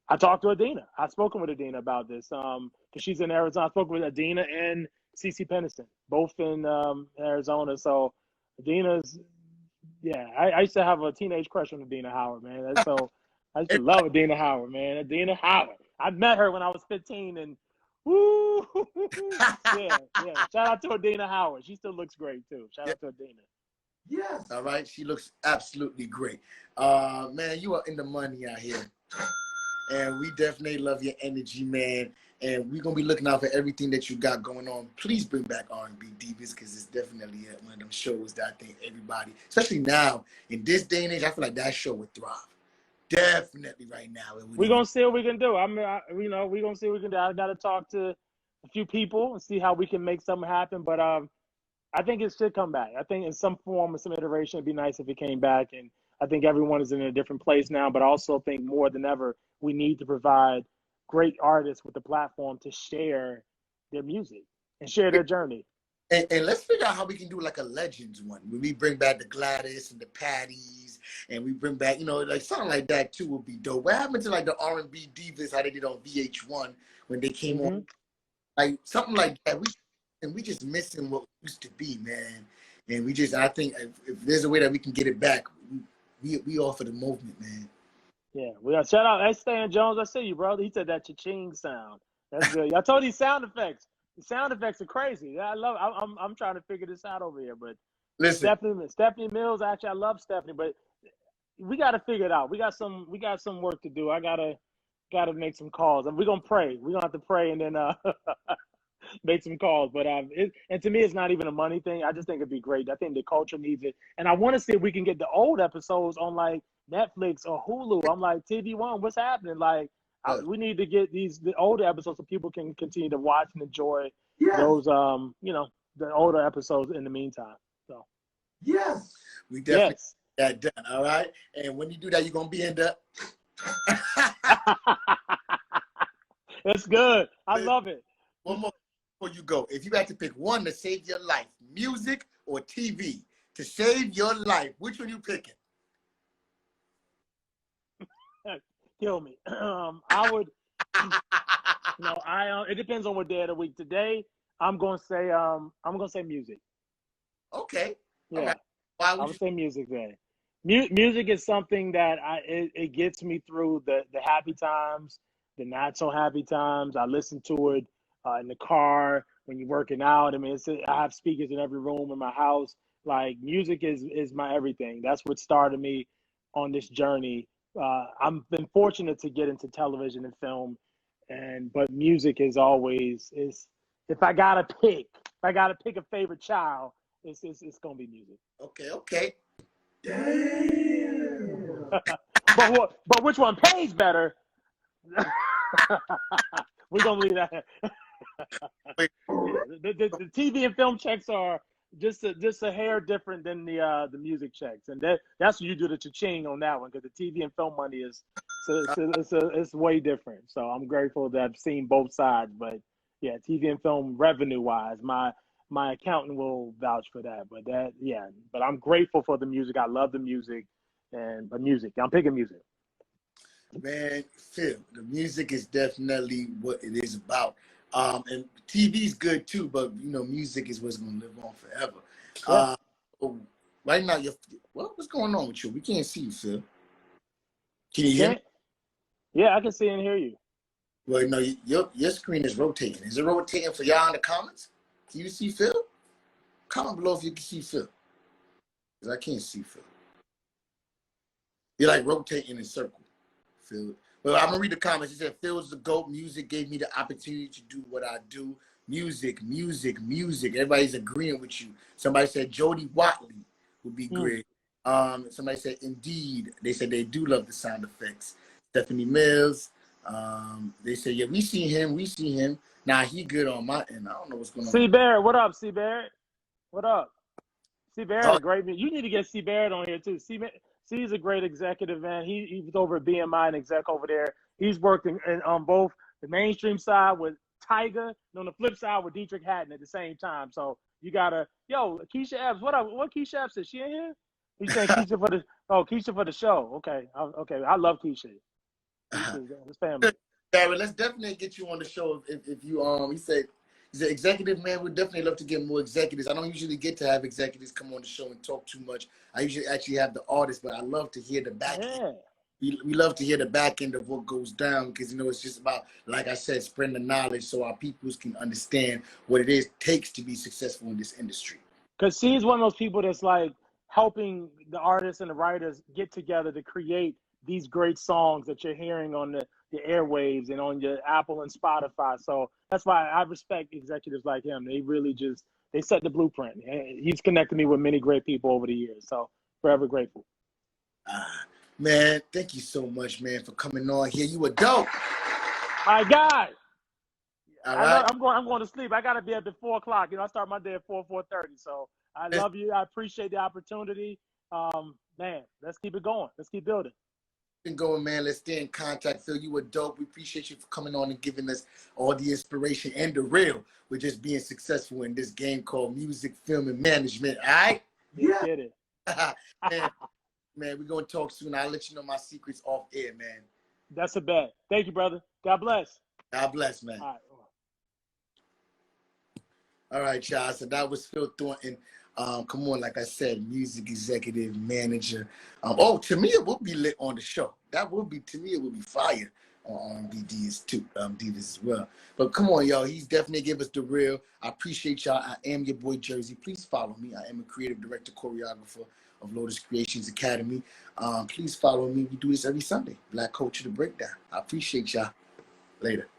I talked to Adina. I've spoken with Adina about this because she's in Arizona. I spoke with Adina and Cece Peniston, both in Arizona. So Adina's, I used to have a teenage crush on Adina Howard, man. So I used to love Adina Howard, man. Adina Howard. I met her when I was 15, and woo, yeah. Shout out to Adina Howard. She still looks great too. Shout out to Adina. Yes. All right. She looks absolutely great. Man, you are in the money out here. And we definitely love your energy, man. And we're gonna be looking out for everything that you got going on. Please bring back R&B Divas because it's definitely one of them shows that I think everybody, especially now in this day and age, I feel like that show would thrive. Definitely right now. We're gonna see what we can do. We're gonna see what we can do. I gotta talk to a few people and see how we can make something happen. But I think it should come back. I think in some form or some iteration, it'd be nice if it came back. And I think everyone is in a different place now. But I also think more than ever, we need to provide great artists with the platform to share their music and share their journey. And let's figure out how we can do like a Legends one, where we bring back the Gladys and the Patties, and we bring back, like something like that too would be dope. What happened to like the R&B Divas, how they did on VH1 when they came on? Like something like that. We just missing what used to be, man. And I think if there's a way that we can get it back, we all for the movement, man. Yeah, we got shout out. Hey, Stan Jones, I see you, brother. He said that cha-ching sound. That's good. I told you sound effects. The sound effects are crazy. I love. I'm trying to figure this out over here, but listen, Stephanie Mills. Actually, I love Stephanie, but we got to figure it out. We got some work to do. I gotta make some calls, and we're gonna pray. We're gonna have to pray and then make some calls. But and to me, it's not even a money thing. I just think it'd be great. I think the culture needs it, and I want to see if we can get the old episodes on like Netflix or Hulu. I'm like, TV One, what's happening? Like, we need to get the older episodes so people can continue to watch and enjoy those, the older episodes in the meantime. So, yes, we definitely get that done. All right, and when you do that, you're gonna be in the. That's good. I love it. One more before you go. If you had to pick one to save your life, music or TV to save your life, which one you picking? Kill me. I would. It depends on what day of the week. Today, I'm gonna say music. Okay. Yeah. Right. I would say music then. Music is something that it gets me through the happy times, the not so happy times. I listen to it in the car when you're working out. I mean, I have speakers in every room in my house. Like, music is my everything. That's what started me on this journey. I've been fortunate to get into television and film, but music is always if I gotta pick a favorite child, it's gonna be music. Okay. Damn. but which one pays better? We're gonna leave that. The TV and film checks are just a hair different than the music checks, and that's what you do the cha-ching on that one, because the TV and film money is it's way different. So I'm grateful that I've seen both sides, but yeah, TV and film revenue wise, my accountant will vouch for that. But I'm grateful for the music. I love the music, but music, I'm picking music. Man, Phil, the music is definitely what it is about. And TV's good too, but music is what's gonna live on forever. Yeah. Right now, what's going on with you? We can't see you, Phil. Can you hear me? Yeah, I can see and hear you. Well, no, your screen is rotating. Is it rotating for y'all in the comments? Can you see Phil? Comment below if you can see Phil. Because I can't see Phil. You're like rotating in a circle, Phil. Well, I'm gonna read the comments. He said, Phil's the GOAT. Music gave me the opportunity to do what I do. Music. Everybody's agreeing with you. Somebody said Jody Watley would be great. Somebody said Indeed. They said they do love the sound effects. Stephanie Mills. They said, yeah, we see him. Nah, he good on my end. I don't know what's going on. C. Barrett, what up, C. Barrett? What up? C. Barrett, a great man. You need to get C. Barrett on here too. C's a great executive, man. He was over at BMI and exec over there. He's worked on both the mainstream side with Tyga and on the flip side with Dietrich Haddon at the same time. So you gotta, Keisha Epps, what up? What Keisha Epps is she in here? He's saying Keisha for the show. Okay. I love Keisha. His family. Barry, let's definitely get you on the show if you he said he's an executive, man. We'd definitely love to get more executives. I don't usually get to have executives come on the show and talk too much. I usually actually have the artists, but I love to hear the back end. We love to hear the back end of what goes down, because it's just about, like I said, spreading the knowledge so our peoples can understand what it takes to be successful in this industry. Because she's one of those people that's like helping the artists and the writers get together to create these great songs that you're hearing on the airwaves and on your Apple and Spotify. So that's why I respect executives like him. They really just, they set the blueprint. He's connected me with many great people over the years. So forever grateful. Man, thank you so much, man, for coming on here. You were dope. My guy. All right. I'm going to sleep. I got to be up at 4 o'clock. You know, I start my day at 4:30. So I love you. I appreciate the opportunity. Man, let's keep it going. Let's keep building. Been going, man. Let's stay in contact. Phil, you were dope. We appreciate you for coming on and giving us all the inspiration and the real with just being successful in this game called music, film, and management. All right? Yeah. Get it. Man, we're going to talk soon. I'll let you know my secrets off air, man. That's a bet. Thank you, brother. God bless. God bless, man. All right, y'all. So that was Phil Thornton. Come on, like I said, music executive, manager. Tamia will be lit on the show. Tamia will be fire on R&B Divas too, Divas as well. But come on, y'all. He's definitely give us the real. I appreciate y'all. I am your boy Jerzey. Please follow me. I am a creative director, choreographer of Lotus Creations Academy. Please follow me. We do this every Sunday. Black Culture, the Breakdown. I appreciate y'all. Later.